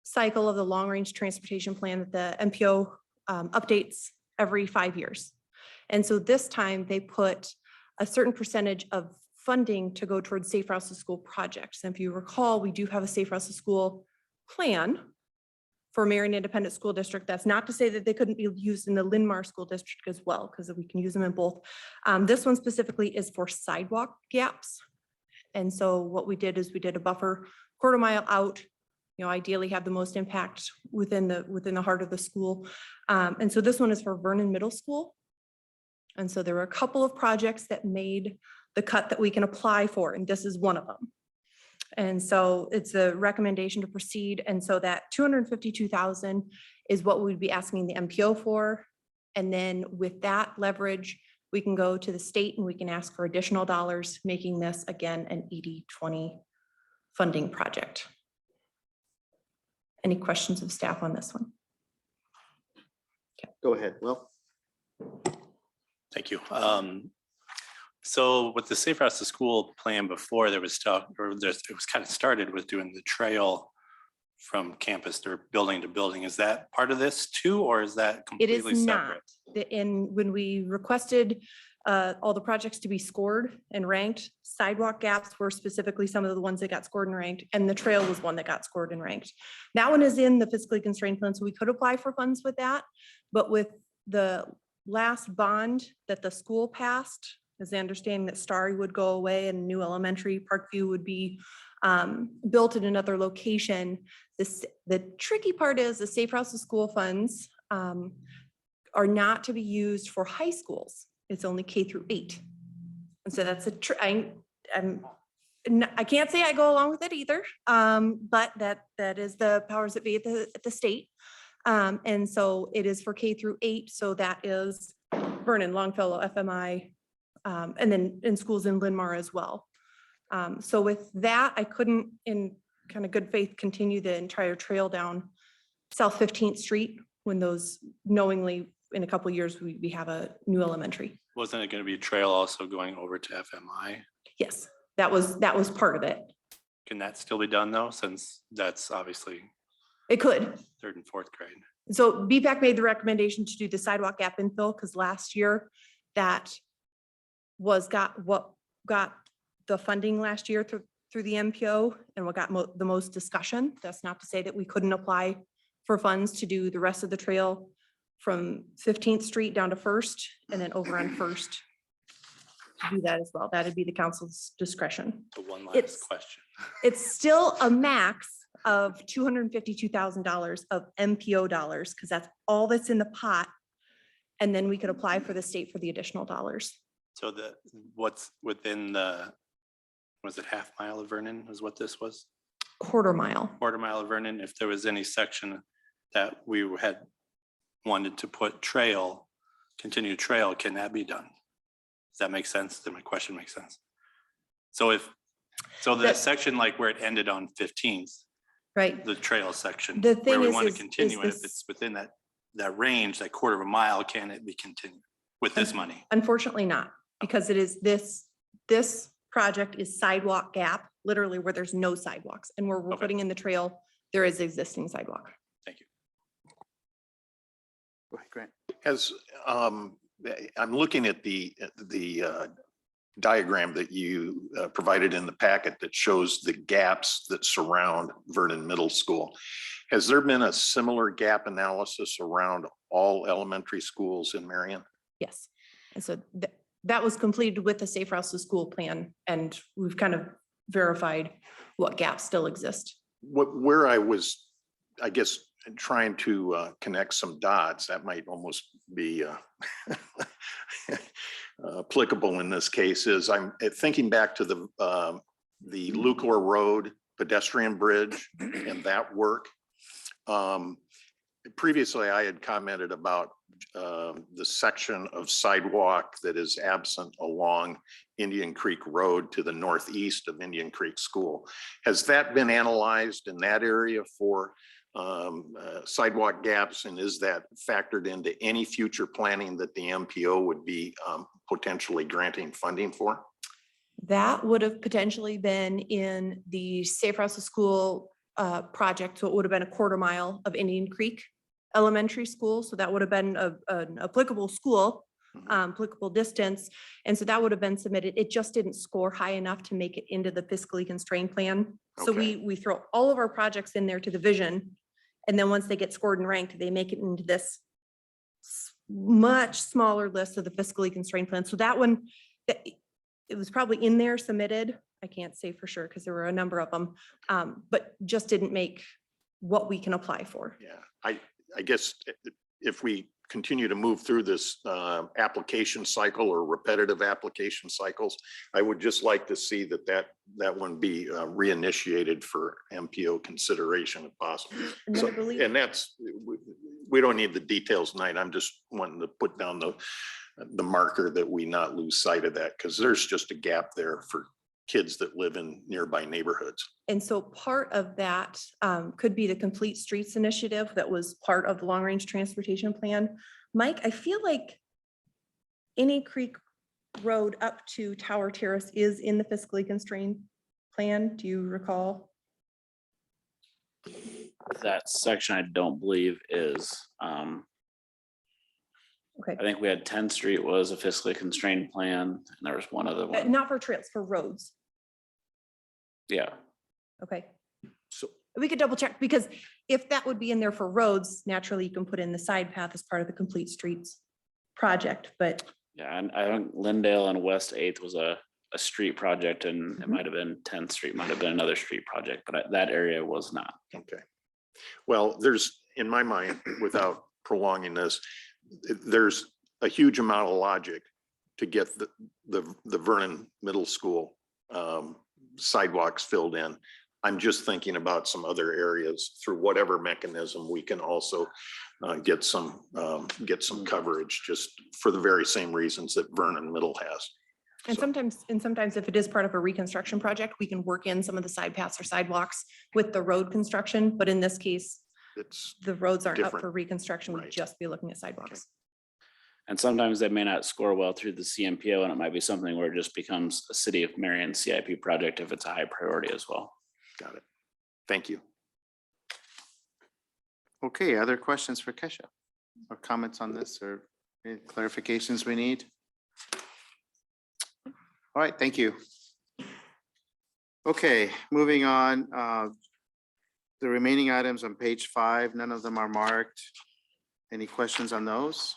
cycle of the long range transportation plan that the MPO updates every 5 years. And so this time they put a certain percentage of funding to go towards Safe Routes to School projects. And if you recall, we do have a Safe Routes to School plan for Marion Independent School District. That's not to say that they couldn't be used in the Linn-Mar School District as well, because we can use them in both. This one specifically is for sidewalk gaps. And so what we did is we did a buffer 1/4 mile out, ideally have the most impact within the heart of the school. And so this one is for Vernon Middle School. And so there were a couple of projects that made the cut that we can apply for, and this is one of them. And so it's a recommendation to proceed. And so that 252,000 is what we'd be asking the MPO for. And then with that leverage, we can go to the state and we can ask for additional dollars, making this again an 80-20 funding project. Any questions of staff on this one? Go ahead, Will. Thank you. So with the Safe Routes to School plan before, there was talk, it was kind of started with doing the trail from campus or building to building. Is that part of this too, or is that It completely is separate? not. When we requested all the projects to be scored and ranked, sidewalk gaps were specifically some of the ones that got scored and ranked, and the trail was one that got scored and ranked. That one is in the fiscally constrained plan, so we could apply for funds with that. But with the last bond that the school passed, is the understanding that Starry would go away and new elementary Parkview would be built in another location. The tricky part is the Safe Routes to School funds are not to be used for high schools. It's only K-8. And so that's I can't say I go along with it either, but that is the powers that be at the state. And so it is for K-8. So that is Vernon, Longfellow, FMI, and then in schools in Linn-Mar as well. So with that, I couldn't in kind of good faith continue the entire trail down South 15th Street when those knowingly in a couple of years, we have a new elementary. Wasn't it going to be a trail also going over to FMI? Yes, that was part of it. Can that still be done though, since that's obviously It could. 3rd and 4th grade? So BPAC made the recommendation to do the sidewalk gap infill because last year that what got the funding last year through the MPO and what got the most discussion. That's not to say that we couldn't apply for funds to do the rest of the trail from 15th Street down to First and then over on First. To do that as well. That'd be the council's discretion. The one It's- last question. It's still a max of $252,000 of MPO dollars, because that's all that's in the pot. And then we could apply for the state for the additional dollars. So what's within was it half mile of Vernon is what this was? Quarter mile. Quarter mile of Vernon, if there was any section that we had wanted to put trail, continued trail, can that be done? Does that make sense? Did my question make sense? So the That- section like where it ended on 15th, Right. the trail section, The where thing we is- want to is continue it, if this- it's within that range, that quarter of a mile, can it be continued with this money? Unfortunately not, because it is this project is sidewalk gap, literally where there's no sidewalks. And where we're Okay. putting in the trail, there is existing sidewalk. Thank you. Go ahead, Grant. As, I'm looking at the diagram that you provided in the packet that shows the gaps that surround Vernon Middle School. Has there been a similar gap analysis around all elementary schools in Marion? Yes. And so that was completed with the Safe Routes to School plan, and we've kind of verified what gaps still exist. Where I was, I guess, trying to connect some dots, that might almost be applicable in this case, is I'm thinking back to the Lucor Road pedestrian bridge and that work. Previously, I had commented about the section of sidewalk that is absent along Indian Creek Road to the northeast of Indian Creek School. Has that been analyzed in that area for sidewalk gaps, and is that factored into any future planning that the MPO would be potentially granting funding for? That would have potentially been in the Safe Routes to School project. So it would have been a quarter mile of Indian Creek Elementary School. So that would have been an applicable school, applicable distance. And so that would have been submitted. It just didn't score high enough to make it into the fiscally constrained plan. So Okay. we throw all of our projects in there to the vision. And then once they get scored and ranked, they make it into this much smaller list of the fiscally constrained plan. So that one, it was probably in there submitted. I can't say for sure because there were a number of them, but just didn't make what we can apply for. Yeah, I guess if we continue to move through this application cycle or repetitive application cycles, I would just like to see that one be reinitiated for MPO consideration if possible. And then So, I believe- and that's, we don't need the details tonight. I'm just wanting to put down the marker that we not lose sight of that, because there's just a gap there for kids that live in nearby neighborhoods. And so part of that could be the Complete Streets Initiative that was part of the Long Range Transportation Plan. Mike, I feel like Indian Creek Road up to Tower Terrace is in the fiscally constrained plan. Do you recall? That section I don't believe is, Okay, I think we had 10th Street was a fiscally constrained plan, and there was one other one. not for trails, for roads. Yeah, Okay. So We could double check, because if that would be in there for roads, naturally you can put in the side path as part of the Complete Streets project, but yeah, and I think Lindale and West 8th was a street project, and it Mhm. might have been 10th Street, might have been another street project, but that area was not. okay. Well, there's, in my mind, without prolonging this, there's a huge amount of logic to get the Vernon Middle School sidewalks filled in. I'm just thinking about some other areas through whatever mechanism we can also get some coverage, just for the very same reasons that Vernon Middle has. and So- sometimes if it is part of a reconstruction project, we can work in some of the side paths or sidewalks with the road construction, but in this case, It's, the roads aren't up Different. for reconstruction, we'd Right. just be looking at sidewalks. And sometimes they may not score well through the CMPO, and it might be something where it just becomes a City of Marion CIP project if it's a high priority as well. got it. Thank you. Okay, other questions for Kesha? Or comments on this, or any clarifications we need? All right, thank you. Okay, moving on. The remaining items on page 5, none of them are marked. Any questions on those?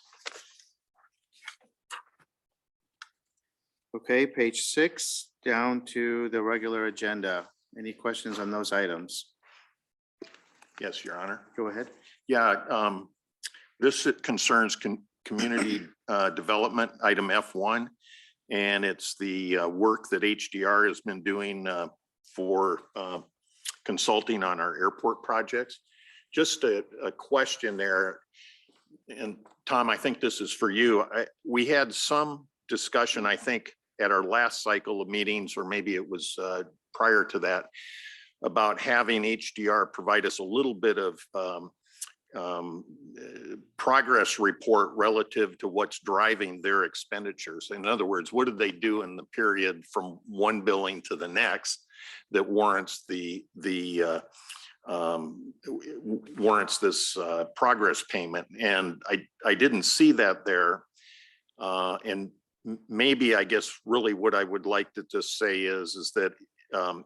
Okay, page 6, down to the regular agenda. Any questions on those items? Yes, Your Honor. Go ahead. Yeah, this concerns community development, item F1. And it's the work that HDR has been doing for consulting on our airport projects. Just a question there. And Tom, I think this is for you. We had some discussion, I think, at our last cycle of meetings, or maybe it was prior to that, about having HDR provide us a little bit of progress report relative to what's driving their expenditures. In other words, what did they do in the period from one billing to the next that warrants warrants this progress payment? And I didn't see that there. And maybe, I guess, really what I would like to just say is that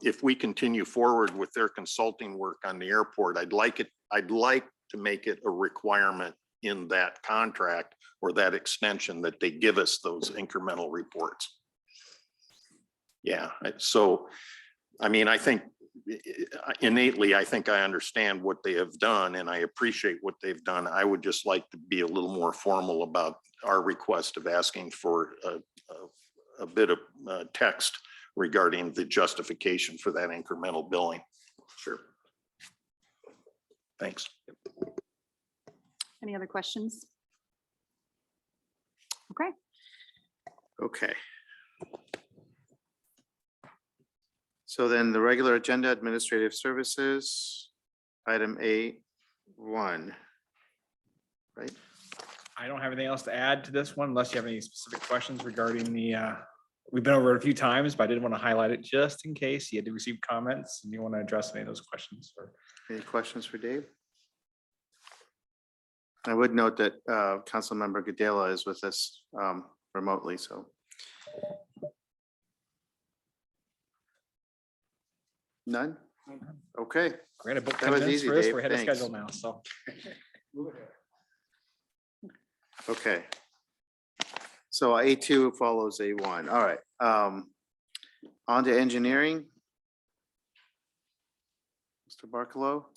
if we continue forward with their consulting work on the airport, I'd like to make it a requirement in that contract or that extension that they give us those incremental reports. Yeah, so, I mean, I think innately, I think I understand what they have done and I appreciate what they've done. I would just like to be a little more formal about our request of asking for a bit of text regarding the justification for that incremental billing. Sure. Thanks. Any other questions? Okay. Okay. So then the regular agenda, administrative services, item A1. Right? I don't have anything else to add to this one unless you have any specific questions regarding the, we've been over it a few times, but I did want to highlight it just in case you had to receive comments and you want to address any of those questions. Or Any questions for Dave? I would note that Councilmember Gadela is with us remotely, so. None? Okay, we're gonna book That 10 was minutes easy, for this. Dave. We're ahead of Thanks. schedule now, so. okay. So A2 follows A1. All right. On to engineering. Mr. Barcalow.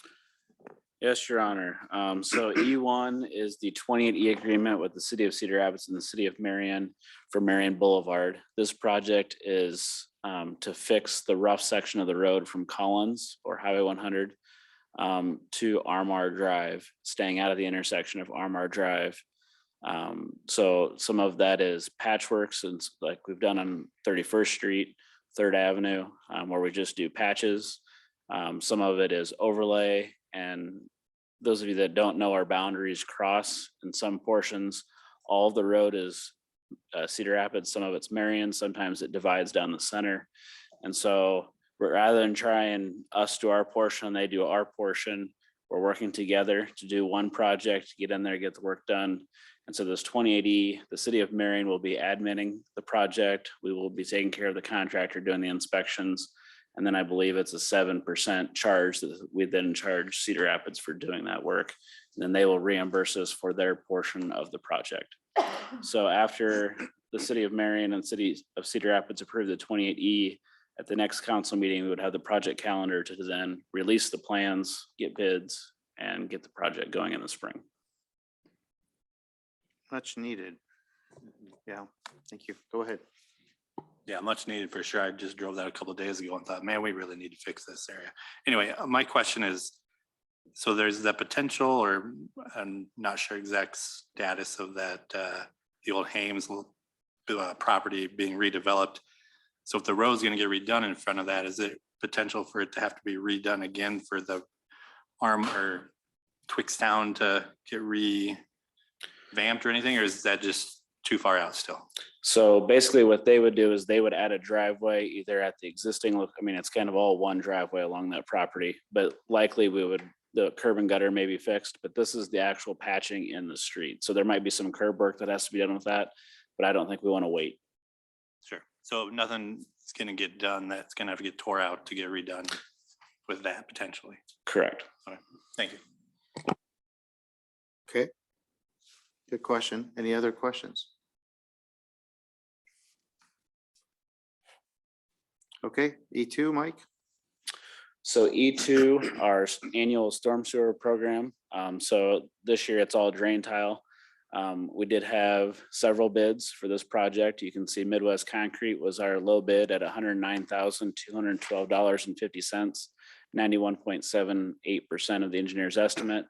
Yes, Your Honor. So E1 is the 28E agreement with the city of Cedar Rapids and the city of Marion for Marion Boulevard. This project is to fix the rough section of the road from Collins or Highway 100 to Armar Drive, staying out of the intersection of Armar Drive. So some of that is patchwork, since like we've done on 31st Street, 3rd Avenue, where we just do patches. Some of it is overlay, and those of you that don't know, our boundaries cross in some portions. All of the road is Cedar Rapids, some of it's Marion, sometimes it divides down the center. And so rather than trying us do our portion, they do our portion, we're working together to do one project, get in there, get the work done. And so this 28E, the city of Marion will be admitting the project. We will be taking care of the contractor doing the inspections. And then I believe it's a 7% charge that we then charge Cedar Rapids for doing that work. And then they will reimburse us for their portion of the project. So after the city of Marion and city of Cedar Rapids approve the 28E, at the next council meeting, we would have the project calendar to then release the plans, get bids, and get the project going in the spring. Much needed. Yeah, thank you. Go ahead. Yeah, much needed for sure. I just drove that a couple of days ago and thought, man, we really need to fix this area. Anyway, my question is, so there's the potential, or I'm not sure exact status of that, the old Hames property being redeveloped. So if the road's gonna get redone in front of that, is it potential for it to have to be redone again for the arm or Twixtown to get revamped or anything, or is that just too far out still? So basically what they would do is they would add a driveway either at the existing, I mean, it's kind of all one driveway along that property, but likely the curb and gutter may be fixed, but this is the actual patching in the street. So there might be some curb work that has to be done with that, but I don't think we want to wait. Sure. So nothing is gonna get done that's gonna have to get tore out to get redone. with that potentially. Correct. Thank you. Okay. Good question. Any other questions? Okay, E2, Mike? So E2, our annual storm sewer program. So this year it's all drain tile. We did have several bids for this project. You can see Midwest Concrete was our low bid at $109,212.50, 91.78% of the engineer's estimate.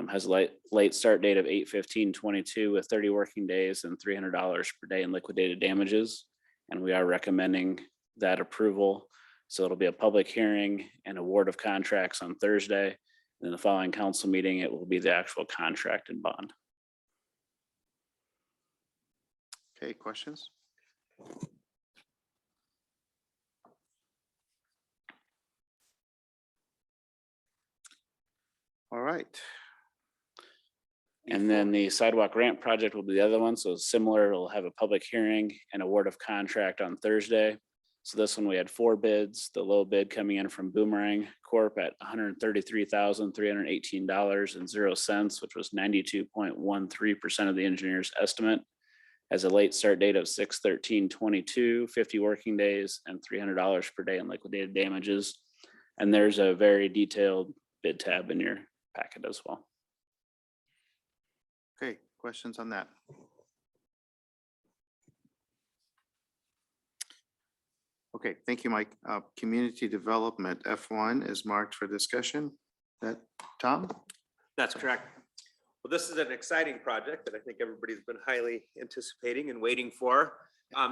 Has a late start date of 8/15/22 with 30 working days and $300 per day in liquidated damages. And we are recommending that approval. So it'll be a public hearing and award of contracts on Thursday. And then the following council meeting, it will be the actual contract and bond. Okay, questions? All right. And then the sidewalk ramp project will be the other one. So similar, we'll have a public hearing and award of contract on Thursday. So this one, we had 4 bids, the low bid coming in from Boomerang Corp at $133,318.00, which was 92.13% of the engineer's estimate. Has a late start date of 6/13/22, 50 working days and $300 per day in liquidated damages. And there's a very detailed bid tab in your packet as well. Okay, questions on that? Okay, thank you, Mike. Community development, F1 is marked for discussion. That, Tom? That's correct. Well, this is an exciting project that I think everybody's been highly anticipating and waiting for.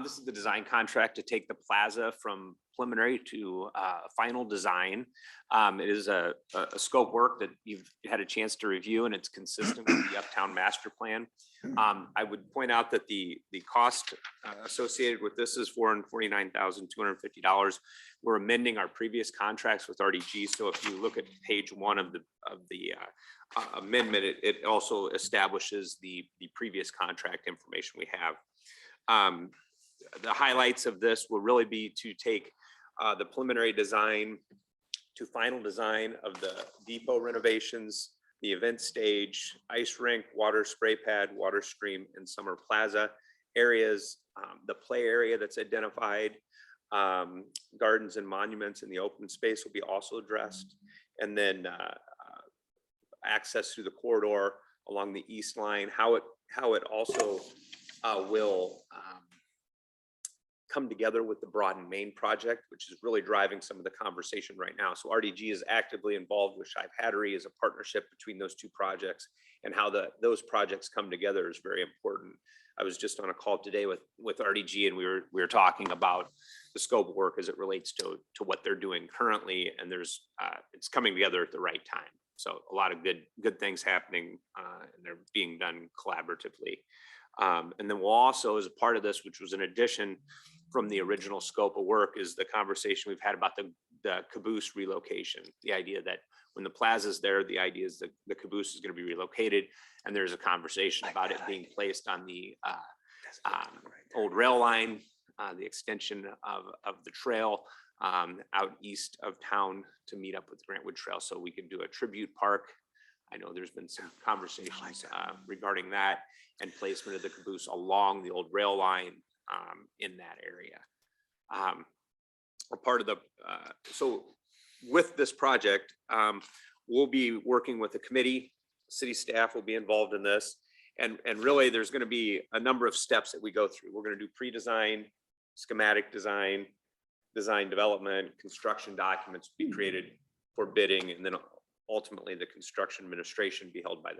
This is the design contract to take the plaza from preliminary to final design. It is a scope work that you've had a chance to review, and it's consistent with the Uptown Master Plan. I would point out that the cost associated with this is $449,250. We're amending our previous contracts with RDG. So if you look at page 1 of the amendment, it also establishes the previous contract information we have. The highlights of this will really be to take the preliminary design to final design of the depot renovations, the event stage, ice rink, water spray pad, water stream, and summer plaza areas, the play area that's identified, gardens and monuments in the open space will be also addressed. And then access through the corridor along the east line, how it also will come together with the Broaden Main project, which is really driving some of the conversation right now. So RDG is actively involved with Shive Hattery as a partnership between those two projects, and how those projects come together is very important. I was just on a call today with RDG, and we were talking about the scope of work as it relates to what they're doing currently, and there's it's coming together at the right time. So a lot of good things happening, and they're being done collaboratively. And then we'll also, as a part of this, which was an addition from the original scope of work, is the conversation we've had about the Caboose relocation. The idea that when the plaza's there, the idea is that the Caboose is going to be relocated, and there's a conversation about it being placed on the old rail line, the extension of the trail out east of town to meet up with the Grantwood Trail, so we can do a tribute park. I know there's been some conversations regarding that, and placement of the Caboose along the old rail line in that area. A part of the, so with this project, we'll be working with the committee, city staff will be involved in this. And really there's going to be a number of steps that we go through. We're going to do pre-design, schematic design, design development, construction documents be created for bidding, and then ultimately the construction administration be held by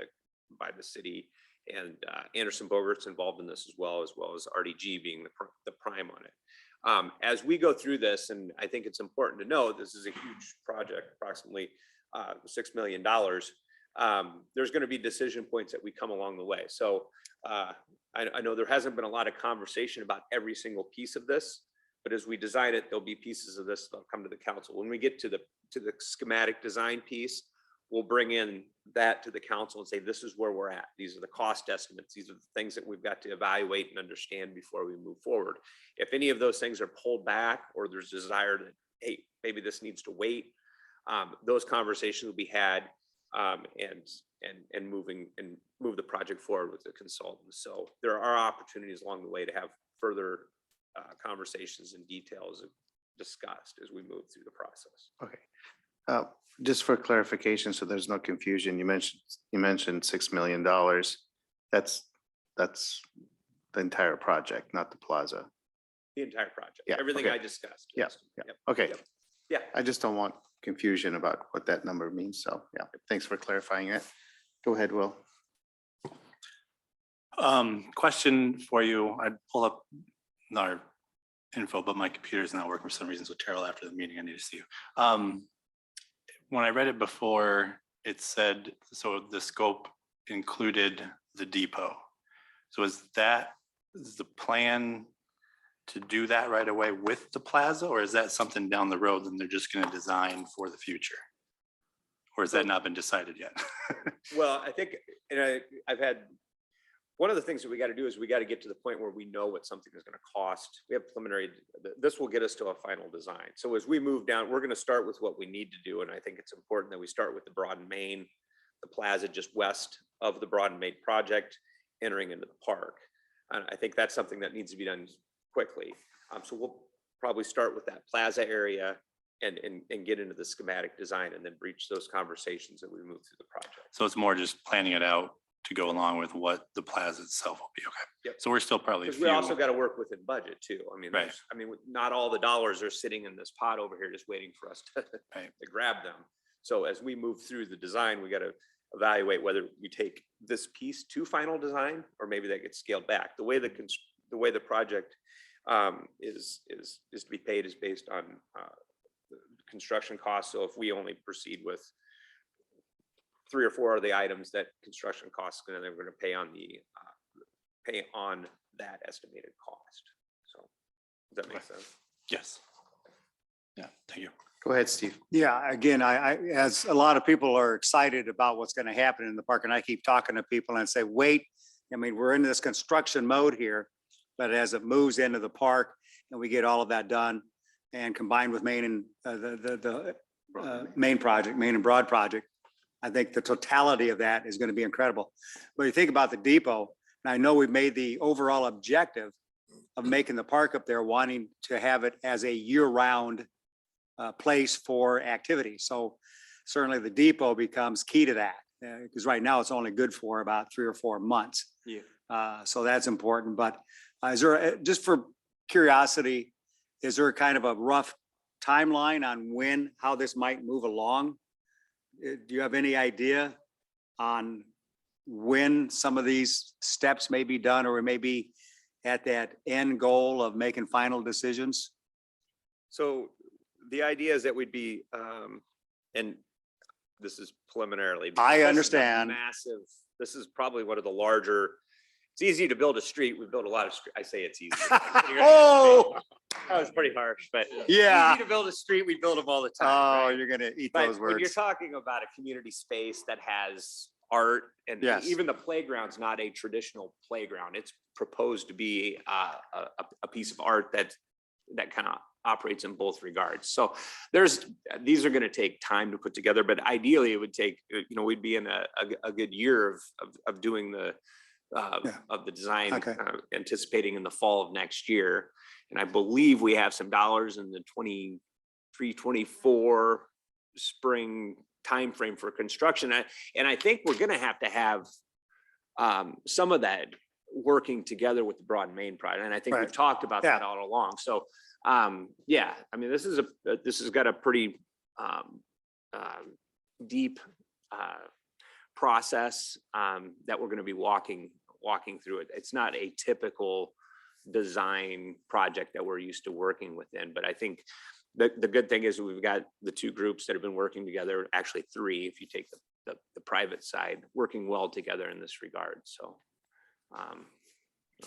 the city. And Anderson Bogert's involved in this as well as RDG being the prime on it. As we go through this, and I think it's important to know, this is a huge project, approximately $6 million. There's going to be decision points that we come along the way. So I know there hasn't been a lot of conversation about every single piece of this, but as we design it, there'll be pieces of this that'll come to the council. When we get to the schematic design piece, we'll bring in that to the council and say, this is where we're at. These are the cost estimates. These are the things that we've got to evaluate and understand before we move forward. If any of those things are pulled back, or there's desire that, hey, maybe this needs to wait, Those conversations will be had and move the project forward with the consultants. So there are opportunities along the way to have further conversations and details discussed as we move through the process. Okay. Just for clarification, so there's no confusion, you mentioned $6 million. That's the entire project, not the plaza. The entire project, Yeah, everything okay. I discussed. Yeah, yes. yeah. Yep, Okay. yep. Yeah. I just don't want confusion about what that number means. So yeah, thanks for clarifying it. Go ahead, Will. Question for you. I pull up our info, but my computer is not working for some reason. So Terrell, after the meeting, I need to see you. When I read it before, it said, so the scope included the depot. So is the plan to do that right away with the plaza, or is that something down the road and they're just going to design for the future? Or has that not been decided yet? Well, I think, and I've had, one of the things that we got to do is we got to get to the point where we know what something is going to cost. We have preliminary, this will get us to a final design. So as we move down, we're going to start with what we need to do. And I think it's important that we start with the Broad and Main, the plaza just west of the Broad and Main project, entering into the park. And I think that's something that needs to be done quickly. So we'll probably start with that plaza area and get into the schematic design and then breach those conversations as we move through the project. So it's more just planning it out to go along with what the plaza itself will be. Okay. Yep. So we're still probably a Because we also few, got to work within budget too. I mean, Right. not all the dollars are sitting in this pot over here just waiting for us to, Right. to grab them. So as we move through the design, we got to evaluate whether we take this piece to final design or maybe that gets scaled back. The way the project is to be paid is based on construction costs. So if we only proceed with 3 or 4 of the items that construction costs, and then they're going to pay on that estimated cost. So does that make sense? yes. Yeah, thank you. Go ahead, Steve. Yeah, again, as a lot of people are excited about what's going to happen in the park, and I keep talking to people and say, wait, I mean, we're in this construction mode here, but as it moves into the park and we get all of that done and combined with Main and the Main project, Main and Broad project, I think the totality of that is going to be incredible. But you think about the depot, and I know we've made the overall objective of making the park up there, wanting to have it as a year-round place for activity. So certainly the depot becomes key to that, because right now it's only good for about 3 or 4 months. Yeah. So that's important. But is there, just for curiosity, is there kind of a rough timeline on how this might move along? Do you have any idea on when some of these steps may be done, or maybe at that end goal of making final decisions? So the idea is that we'd be, and this is preliminarily. because I this is a understand. Massive, this is probably one of the larger, it's easy to build a street. We built a lot of street. I say it's easy. Oh, That was pretty harsh, but yeah. easy to build a street. We build them all the time. Oh, right? you're gonna eat But those when you're words. talking about a community space that has art and Yes. even the playground's not a traditional playground. It's proposed to be a piece of art that kind of operates in both regards. So these are going to take time to put together, but ideally it would take, we'd be in a good year of doing of the design, Okay. anticipating in the fall of next year. And I believe we have some dollars in the 23-24 spring timeframe for construction. And I think we're going to have some of that working together with the Broad and Main project. And I think Right. we've talked about Yeah. that all along. So yeah, I mean, this has got a pretty deep process that we're going to be walking through it. It's not a typical design project that we're used to working within, but I think the good thing is we've got the 2 groups that have been working together, actually 3, if you take the private side, working well together in this regard. So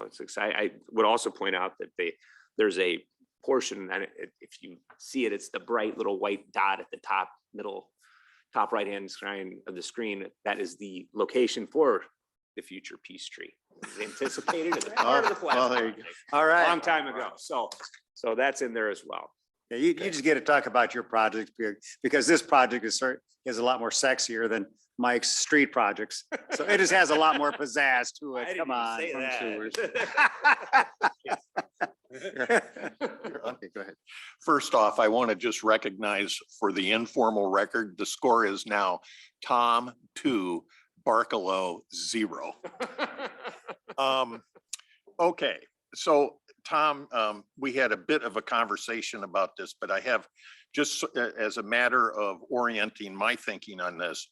it's exciting. I would also point out that there's a portion that if you see it, it's the bright little white dot at the top right-hand side of the screen. That is the location for the future Peace Tree. It was anticipated as a part of the Well, there you project All right. a long time ago. So that's in there as well. Yeah, you just get to talk about your project because this project is a lot more sexier than Mike's street projects. So it just has a lot more pizzazz to it. Come on. Okay, go ahead. First off, I want to just recognize for the informal record, the score is now Tom 2, Barcelo 0. Okay, so Tom, we had a bit of a conversation about this, but I have just as a matter of orienting my thinking on this.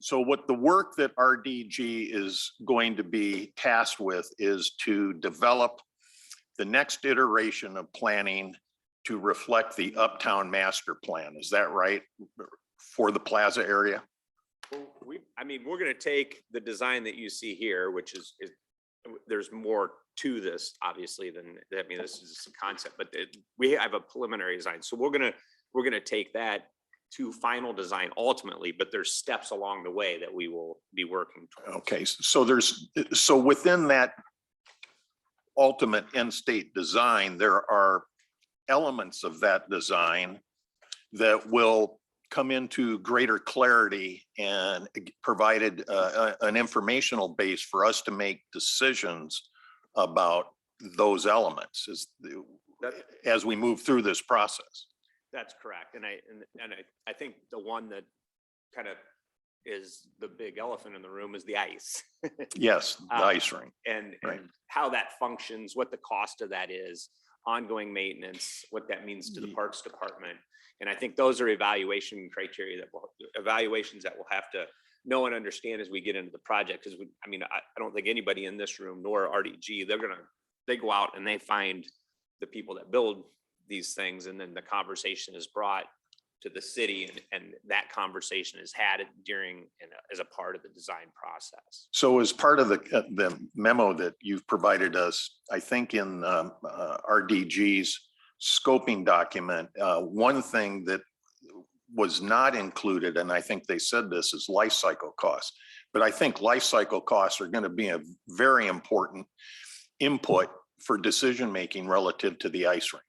So what the work that RDG is going to be tasked with is to develop the next iteration of planning to reflect the Uptown Master Plan. Is that right? For the Plaza area? I mean, we're gonna take the design that you see here, which is there's more to this, obviously, than, I mean, this is a concept, but we have a preliminary design. So we're gonna take that to final design ultimately, but there's steps along the way that we will be working towards. Okay, so within that ultimate end state design, there are elements of that design that will come into greater clarity and provided an informational base for us to make decisions about those elements as we move through this process. That's correct. And I think the one that kind of is the big elephant in the room is the ice. Yes, the ice rink. And Right. how that functions, what the cost of that is, ongoing maintenance, what that means to the Parks Department. And I think those are evaluations that we'll have to know and understand as we get into the project. Because I mean, I don't think anybody in this room nor RDG, they go out and they find the people that build these things, and then the conversation is brought to the city, and that conversation is had during and as a part of the design process. So as part of the memo that you've provided us, I think in RDG's scoping document, one thing that was not included, and I think they said this, is life cycle costs. But I think life cycle costs are going to be a very important input for decision making relative to the ice rink.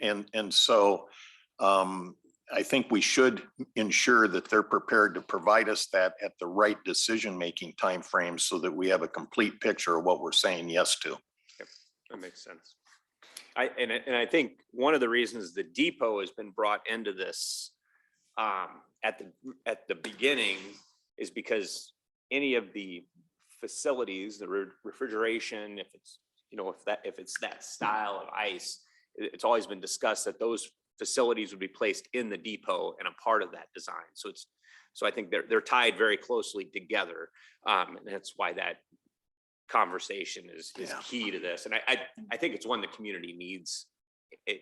And so I think we should ensure that they're prepared to provide us that at the right decision-making timeframe so that we have a complete picture of what we're saying yes to. Yep, that makes sense. I think one of the reasons the depot has been brought into this at the beginning is because any of the facilities, the refrigeration, if it's that style of ice, it's always been discussed that those facilities would be placed in the depot and a part of that design. So I think they're tied very closely together. And that's why that conversation is key to this. And I think it's one the community needs it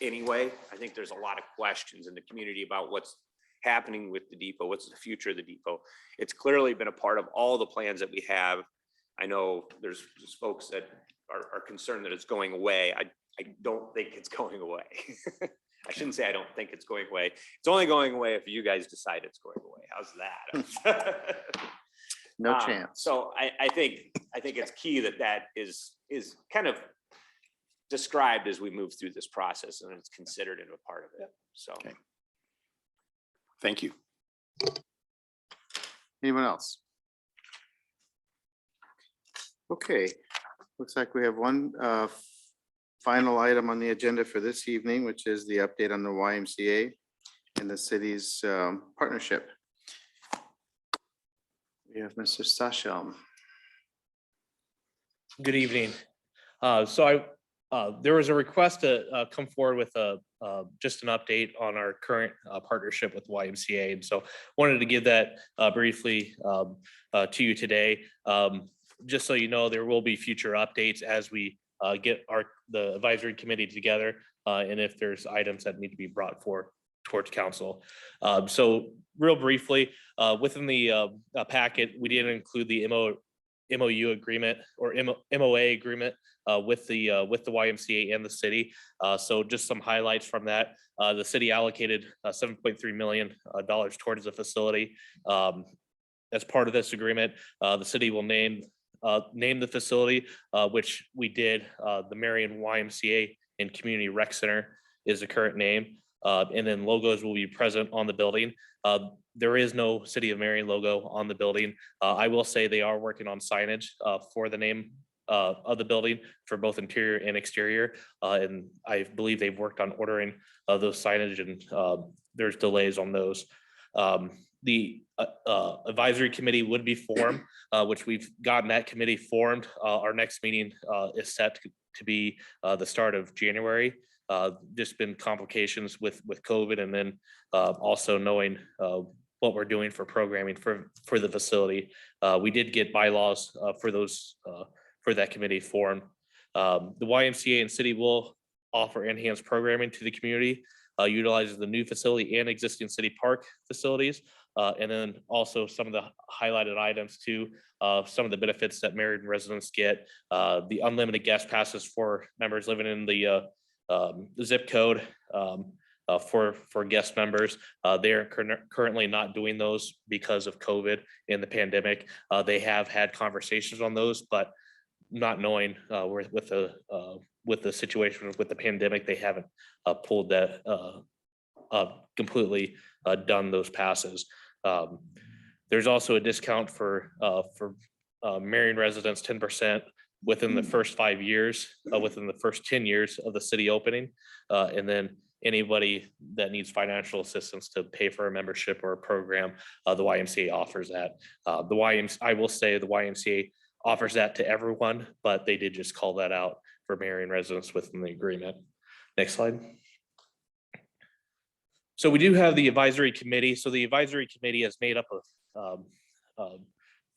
anyway. I think there's a lot of questions in the community about what's happening with the depot, what's the future of the depot. It's clearly been a part of all the plans that we have. I know there's folks that are concerned that it's going away. I don't think it's going away. I shouldn't say I don't think it's going away. It's only going away if you guys decide it's going away. How's that? No chance. So I think it's key that is kind of described as we move through this process, and it's considered in a part of it. So. Okay. Thank you. Anyone else? Okay, looks like we have one final item on the agenda for this evening, which is the update on the YMCA and the city's partnership. We have Mr. Sashelm. Good evening. There was a request to come forward with just an update on our current partnership with YMCA. And so wanted to give that briefly to you today. Just so you know, there will be future updates as we get the advisory committee together and if there's items that need to be brought forward towards council. So real briefly, within the packet, we did include the MOU agreement or MOA agreement with the YMCA and the city. So just some highlights from that. The city allocated $7.3 million towards the facility. As part of this agreement, the city will name the facility, which we did, the Marion YMCA and Community Rec Center. is the current name. And then logos will be present on the building. There is no City of Marion logo on the building. I will say they are working on signage for the name of the building for both interior and exterior. And I believe they've worked on ordering those signage, and there's delays on those. The advisory committee would be formed, which we've gotten that committee formed. Our next meeting is set to be the start of January. Just been complications with COVID, and then also knowing what we're doing for programming for the facility. We did get bylaws for those for that committee formed. The YMCA and city will offer enhanced programming to the community, utilizes the new facility and existing city park facilities. And then also some of the highlighted items too, some of the benefits that Marion residents get, the unlimited guest passes for members living in the zip code for guest members. They are currently not doing those because of COVID and the pandemic. They have had conversations on those, but not knowing with the situation with the pandemic, they haven't pulled that completely done those passes. There's also a discount for Marion residents, 10% within the first 5 years, within the first 10 years of the city opening. And then anybody that needs financial assistance to pay for a membership or a program, the YMCA offers that. I will say the YMCA offers that to everyone, but they did just call that out for Marion residents within the agreement. Next slide. So we do have the advisory committee. So the advisory committee is made up of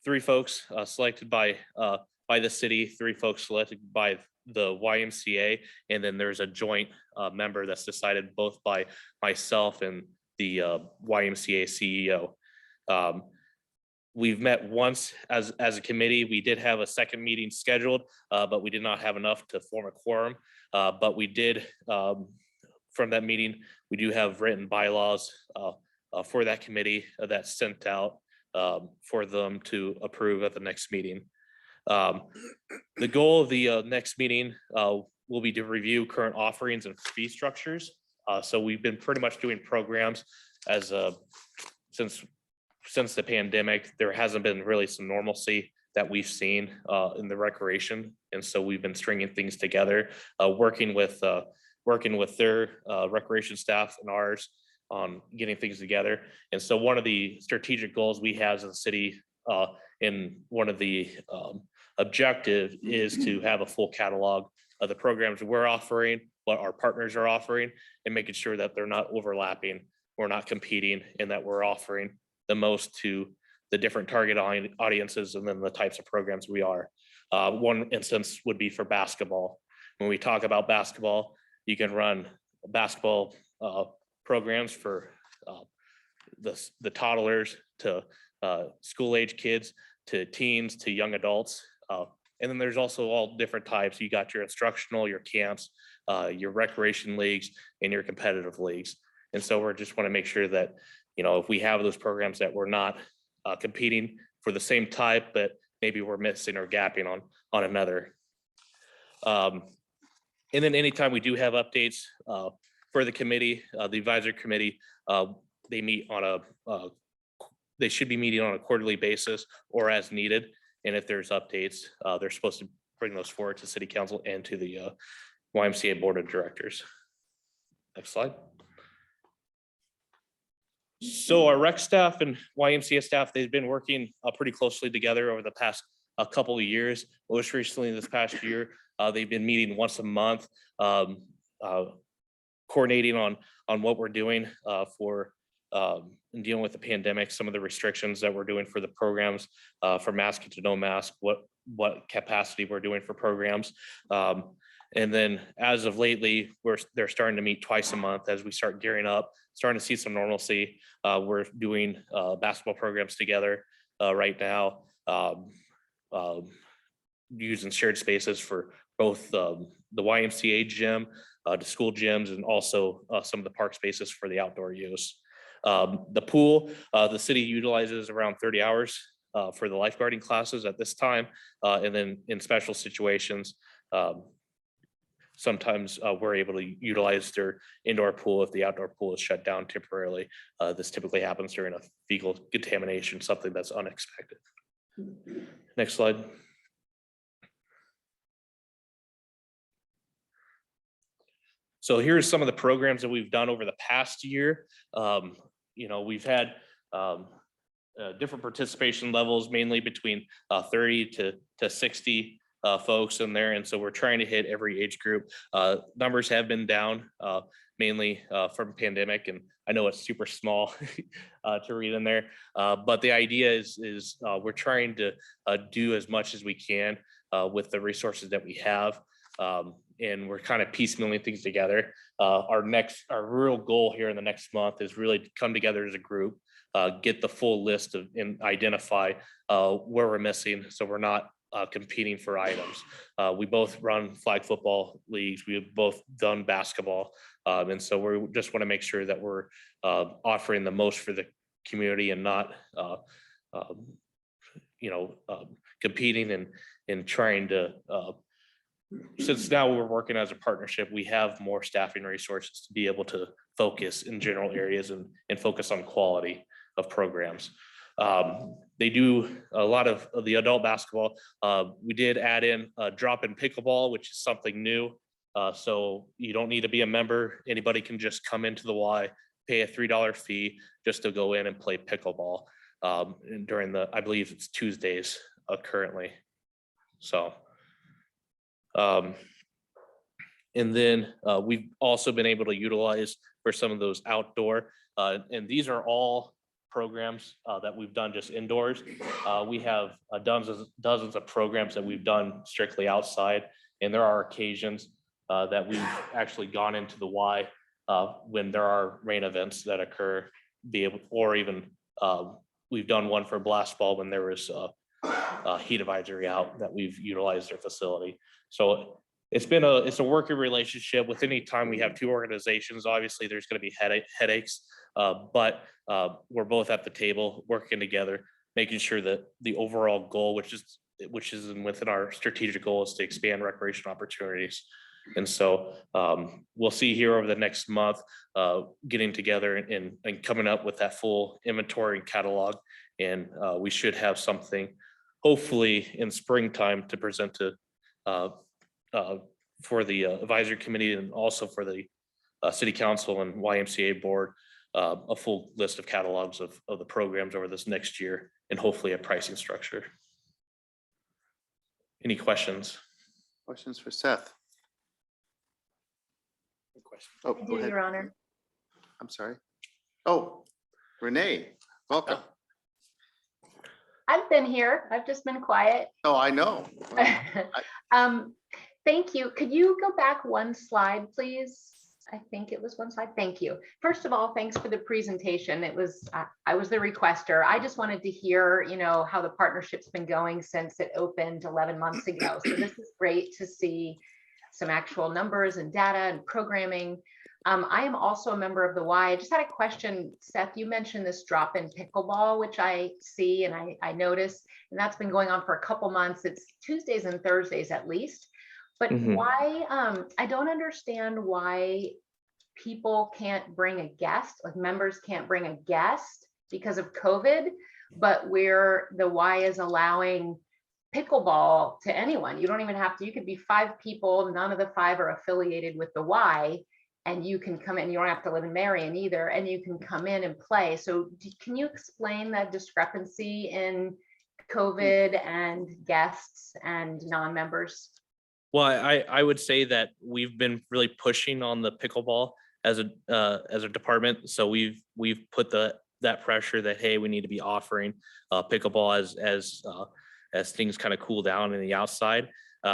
3 folks selected by the city, 3 folks selected by the YMCA, and then there's a joint member that's decided both by myself and the YMCA CEO. We've met once as a committee. We did have a second meeting scheduled, but we did not have enough to form a quorum. But we did, from that meeting, we do have written bylaws for that committee that's sent out for them to approve at the next meeting. The goal of the next meeting will be to review current offerings and fee structures. So we've been pretty much doing programs as since the pandemic. There hasn't been really some normalcy that we've seen in the recreation, and so we've been stringing things together, working with their recreation staff and ours on getting things together. And so one of the strategic goals we have as a city, in one of the objective, is to have a full catalog of the programs we're offering, what our partners are offering, and making sure that they're not overlapping, we're not competing, and that we're offering the most to the different target audiences and then the types of programs we are. One instance would be for basketball. When we talk about basketball, you can run basketball programs for the toddlers to school age kids to teens to young adults. And then there's also all different types. You got your instructional, your camps, your recreation leagues, and your competitive leagues. And so we just want to make sure that, if we have those programs, that we're not competing for the same type, but maybe we're missing or gapping on another. And then anytime we do have updates for the committee, the advisory committee, they meet on they should be meeting on a quarterly basis or as needed. And if there's updates, they're supposed to bring those forward to city council and to the YMCA board of directors. Next slide. So our rec staff and YMCA staff, they've been working pretty closely together over the past couple of years. Most recently this past year, they've been meeting once a month, coordinating on what we're doing for dealing with the pandemic, some of the restrictions that we're doing for the programs, from mask to no mask, what capacity we're doing for programs. And then as of lately, they're starting to meet twice a month as we start gearing up, starting to see some normalcy. We're doing basketball programs together right now, using shared spaces for both the YMCA gym, the school gyms, and also some of the park spaces for the outdoor use. The pool, the city utilizes around 30 hours for the lifeguarding classes at this time. And then in special situations, sometimes we're able to utilize their indoor pool if the outdoor pool is shut down temporarily. This typically happens during a fecal contamination, something that's unexpected. Next slide. So here's some of the programs that we've done over the past year. We've had different participation levels, mainly between 30 to 60 folks in there. And so we're trying to hit every age group. Numbers have been down mainly from pandemic. And I know it's super small to read in there. But the idea is we're trying to do as much as we can with the resources that we have. And we're kind of piecemealing things together. Our real goal here in the next month is really to come together as a group, get the full list of and identify where we're missing, so we're not competing for items. We both run flag football leagues. We've both done basketball, and so we just want to make sure that we're offering the most for the community and not, competing and trying to. Since now we're working as a partnership, we have more staffing resources to be able to focus in general areas and focus on quality of programs. They do a lot of the adult basketball. We did add in a drop-in pickleball, which is something new. So you don't need to be a member. Anybody can just come into the Y, pay a $3 fee just to go in and play pickleball during I believe it's Tuesdays currently. So. And then we've also been able to utilize for some of those outdoor, and these are all programs that we've done just indoors. We have dozens of programs that we've done strictly outside, and there are occasions that we've actually gone into the Y when there are rain events that occur, or even we've done one for blast ball when there was a heat advisory out that we've utilized their facility. So it's a working relationship. With any time we have two organizations, obviously there's going to be headaches, but we're both at the table working together, making sure that the overall goal, which is within our strategic goal, is to expand recreation opportunities. And so we'll see here over the next month, getting together and coming up with that full inventory and catalog. And we should have something hopefully in springtime to present to for the advisory committee and also for the city council and YMCA board, a full list of catalogs of the programs over this next year, and hopefully a pricing structure. Any questions? Questions for Seth? Oh, I go do, ahead. Your Honor. I'm sorry. Oh, Renee, welcome. I've been here. I've just been quiet. Oh, I know. Thank you. Could you go back one slide, please? I think it was one slide. Thank you. First of all, thanks for the presentation. I was the requester. I just wanted to hear, how the partnership's been going since it opened 11 months ago. So this is great to see some actual numbers and data and programming. I am also a member of the Y. I just had a question, Seth. You mentioned this drop-in pickleball, which I see and I noticed, and that's been going on for a couple months. It's Tuesdays and Thursdays at least. But why? I don't understand why people can't bring a guest, like members can't bring a guest because of COVID, but where the Y is allowing pickleball to anyone. You don't even have to. You could be 5 people. None of the 5 are affiliated with the Y. And you can come in, you don't have to live in Marion either, and you can come in and play. So can you explain that discrepancy in COVID and guests and non-members? Well, I would say that we've been really pushing on the pickleball as a department. So we've put that pressure that, hey, we need to be offering pickleball as things kind of cool down in the outside.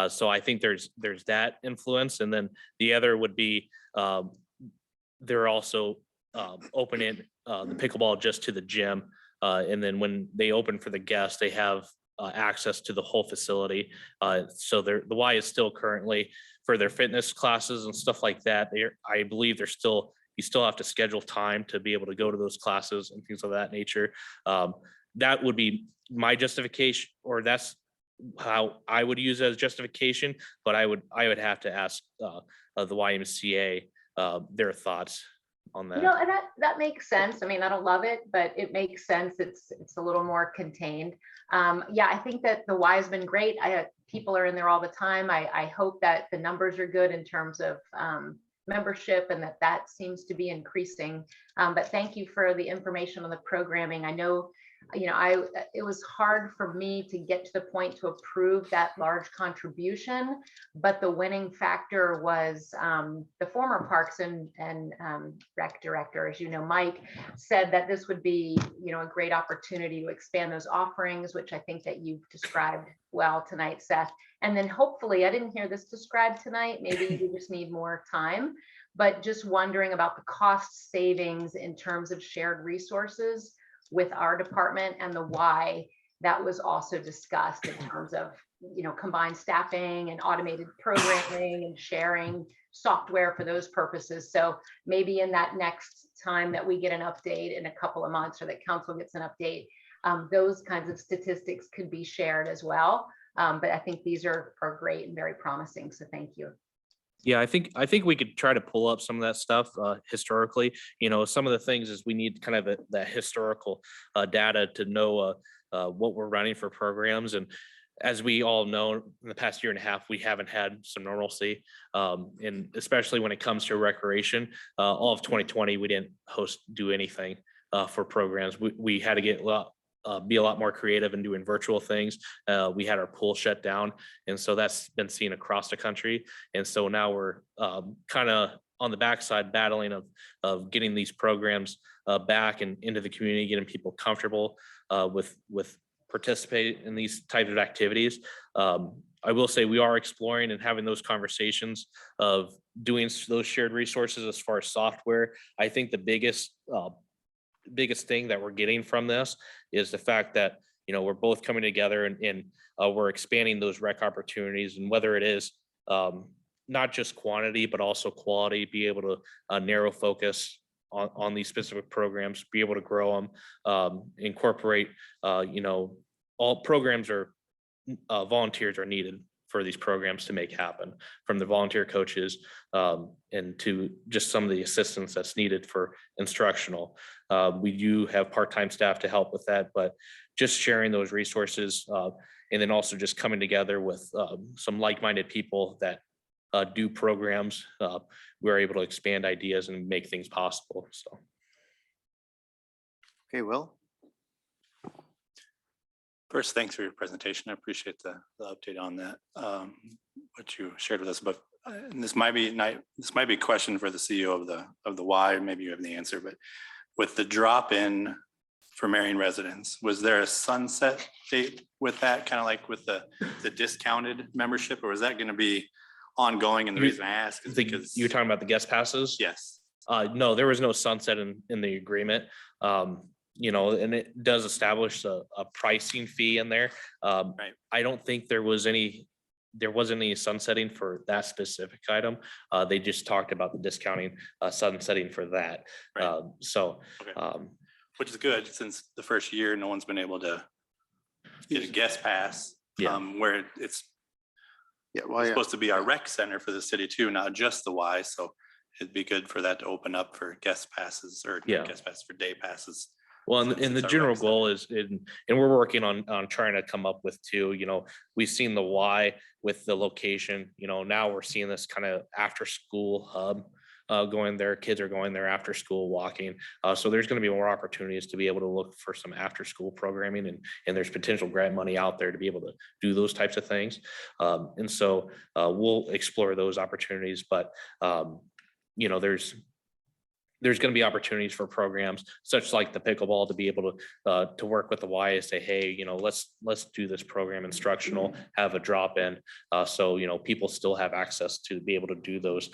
So I think there's that influence. And then the other would be they're also opening the pickleball just to the gym. And then when they open for the guests, they have access to the whole facility. So the Y is still currently for their fitness classes and stuff like that. I believe you still have to schedule time to be able to go to those classes and things of that nature. That would be my justification, or that's how I would use it as justification, but I would have to ask the YMCA their thoughts on You know, that. and that makes sense. I mean, I don't love it, but it makes sense. It's a little more contained. Yeah, I think that the Y has been great. People are in there all the time. I hope that the numbers are good in terms of membership and that seems to be increasing. But thank you for the information on the programming. I know, you know, it was hard for me to get to the point to approve that large contribution, but the winning factor was the former Parks and Rec director, as you know, Mike, said that this would be, you know, a great opportunity to expand those offerings, which I think that you've described well tonight, Seth. And then hopefully, I didn't hear this described tonight, maybe you just need more time, but just wondering about the cost savings in terms of shared resources with our department and the Y that was also discussed in terms of, you know, combined staffing and automated programming and sharing software for those purposes. So maybe in that next time that we get an update in a couple of months or that council gets an update, those kinds of statistics could be shared as well. But I think these are great and very promising. So thank you. Yeah, I think we could try to pull up some of that stuff historically. You know, some of the things is we need kind of that historical data to know what we're running for programs. And as we all know, in the past year and a half, we haven't had some normalcy. And especially when it comes to recreation, all of 2020, we didn't do anything for programs. We had to be a lot more creative in doing virtual things. We had our pool shut down. And so that's been seen across the country. And so now we're kind of on the backside battling of getting these programs back and into the community, getting people comfortable with participating in these types of activities. I will say we are exploring and having those conversations of doing those shared resources as far as software. I think the biggest thing that we're getting from this is the fact that, you know, we're both coming together and we're expanding those rec opportunities, and whether it is not just quantity, but also quality, be able to narrow focus on these specific programs, be able to grow them, incorporate, you know, all programs are volunteers are needed for these programs to make happen, from the volunteer coaches and to just some of the assistance that's needed for instructional. We do have part-time staff to help with that, but just sharing those resources and then also just coming together with some like-minded people that do programs, we're able to expand ideas and make things possible. So. Okay, Will. First, thanks for your presentation. I appreciate the update on that, what you shared with us. But and this might be a question for the CEO of the Y. Maybe you have the answer. But with the drop in for Marion residents, was there a sunset date with that, kind of like with the discounted membership, or is that going to be ongoing? And the reason I ask is because you're talking about the guest passes. Yes. No, there was no sunset in the agreement. You know, and it does establish a pricing fee in there. Right. I don't think there wasn't any sunsetting for that specific item. They just talked about the discounting sunsetting for that. Right. Okay. Which is good, since the first year, no one's been able to get a guest pass. Yeah. Where it's supposed to be our rec center for the city too, not just the Y. So it'd be good for that to open up for guest passes or guest passes for day passes. Well, and the general goal is, and we're working on trying to come up with too, you know, we've seen the Y with the location, you know, now we're seeing this kind of after school hub going there. Kids are going there after school walking. So there's going to be more opportunities to be able to look for some after school programming, and there's potential grant money out there to be able to do those types of things. And so we'll explore those opportunities, but you know, there's going to be opportunities for programs such like the pickleball to be able to work with the Y and say, hey, you know, let's do this program instructional, have a drop in. So, you know, people still have access to be able to do those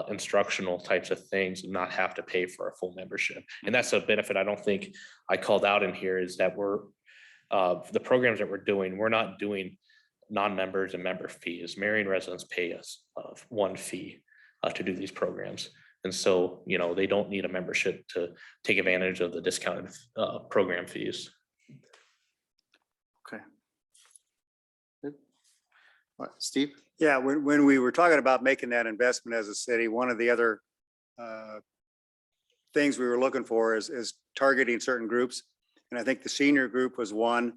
instructional types of things and not have to pay for a full membership. And that's a benefit I don't think I called out in here, is that the programs that we're doing, we're not doing non-members and member fees. Marion residents pay us one fee to do these programs. And so, you know, they don't need a membership to take advantage of the discounted program fees. Okay. Good. Steve? Yeah, when we were talking about making that investment as a city, one of the other things we were looking for is targeting certain groups. And I think the senior group was one.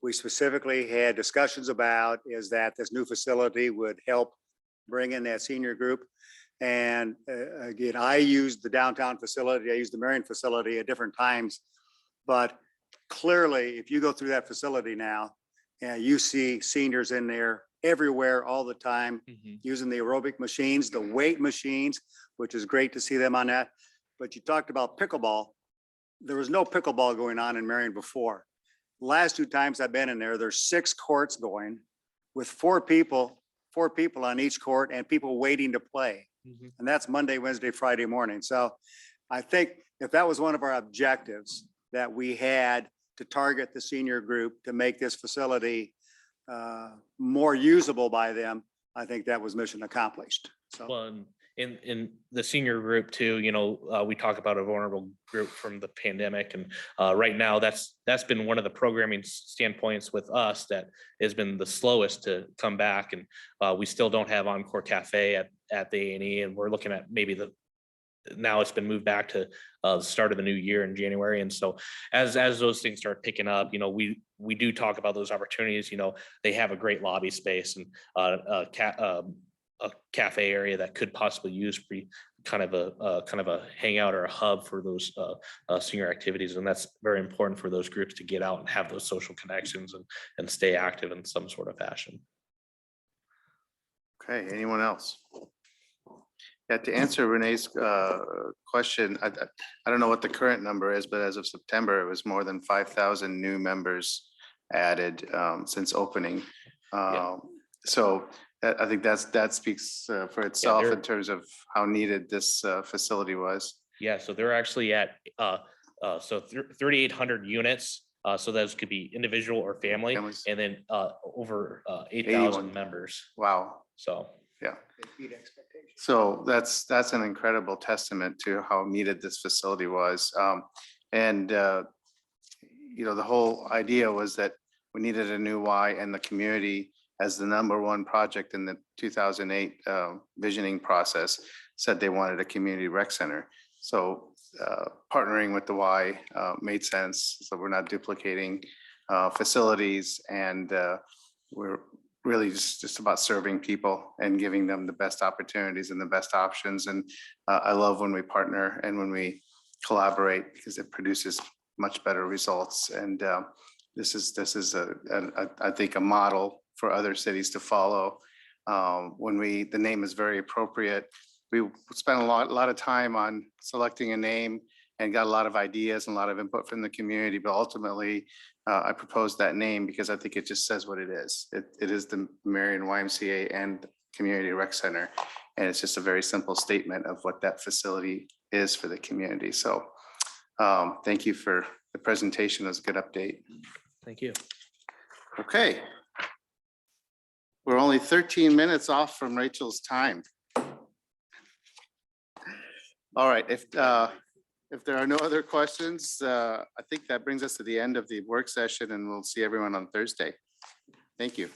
We specifically had discussions about is that this new facility would help bring in that senior group. And again, I used the downtown facility, I used the Marion facility at different times. But clearly, if you go through that facility now, you see seniors in there everywhere all the time, using the aerobic machines, the weight machines, which is great to see them on that. But you talked about pickleball. There was no pickleball going on in Marion before. Last 2 times I've been in there, there's 6 courts going with 4 people on each court and people waiting to play. And that's Monday, Wednesday, Friday morning. So I think if that was one of our objectives that we had to target the senior group to make this facility more usable by them, I think that was mission accomplished. So. Well, in the senior group too, you know, we talk about a vulnerable group from the pandemic, and right now that's been one of the programming standpoints with us that has been the slowest to come back, and we still don't have Encore Cafe at the A&E, and we're looking at maybe now it's been moved back to the start of the new year in January. And so as those things start picking up, you know, we do talk about those opportunities. You know, they have a great lobby space and a cafe area that could possibly use kind of a hangout or a hub for those senior activities. And that's very important for those groups to get out and have those social connections and stay active in some sort of fashion. Okay, anyone else? Yeah, to answer Renee's question, I don't know what the current number is, but as of September, it was more than 5,000 new members added since opening. So I think that speaks for itself in terms of how needed this facility was. Yeah, so they're actually at 3,800 units. So those could be individual or family, and then over 8,000 members. Wow. So yeah. So that's an incredible testament to how needed this facility was. And you know, the whole idea was that we needed a new Y, and the community, as the #1 project in the 2008 visioning process, said they wanted a community rec center. So partnering with the Y made sense. So we're not duplicating facilities, and we're really just about serving people and giving them the best opportunities and the best options. And I love when we partner and when we collaborate, because it produces much better results. And this is I think a model for other cities to follow. The name is very appropriate. We spent a lot of time on selecting a name and got a lot of ideas and a lot of input from the community, but ultimately I proposed that name because I think it just says what it is. It is the Marion YMCA and Community Rec Center. And it's just a very simple statement of what that facility is for the community. So thank you for the presentation. It was a good update. thank you. Okay. We're only 13 minutes off from Rachel's time. All right, if there are no other questions, I think that brings us to the end of the work session, and we'll see everyone on Thursday. Thank you.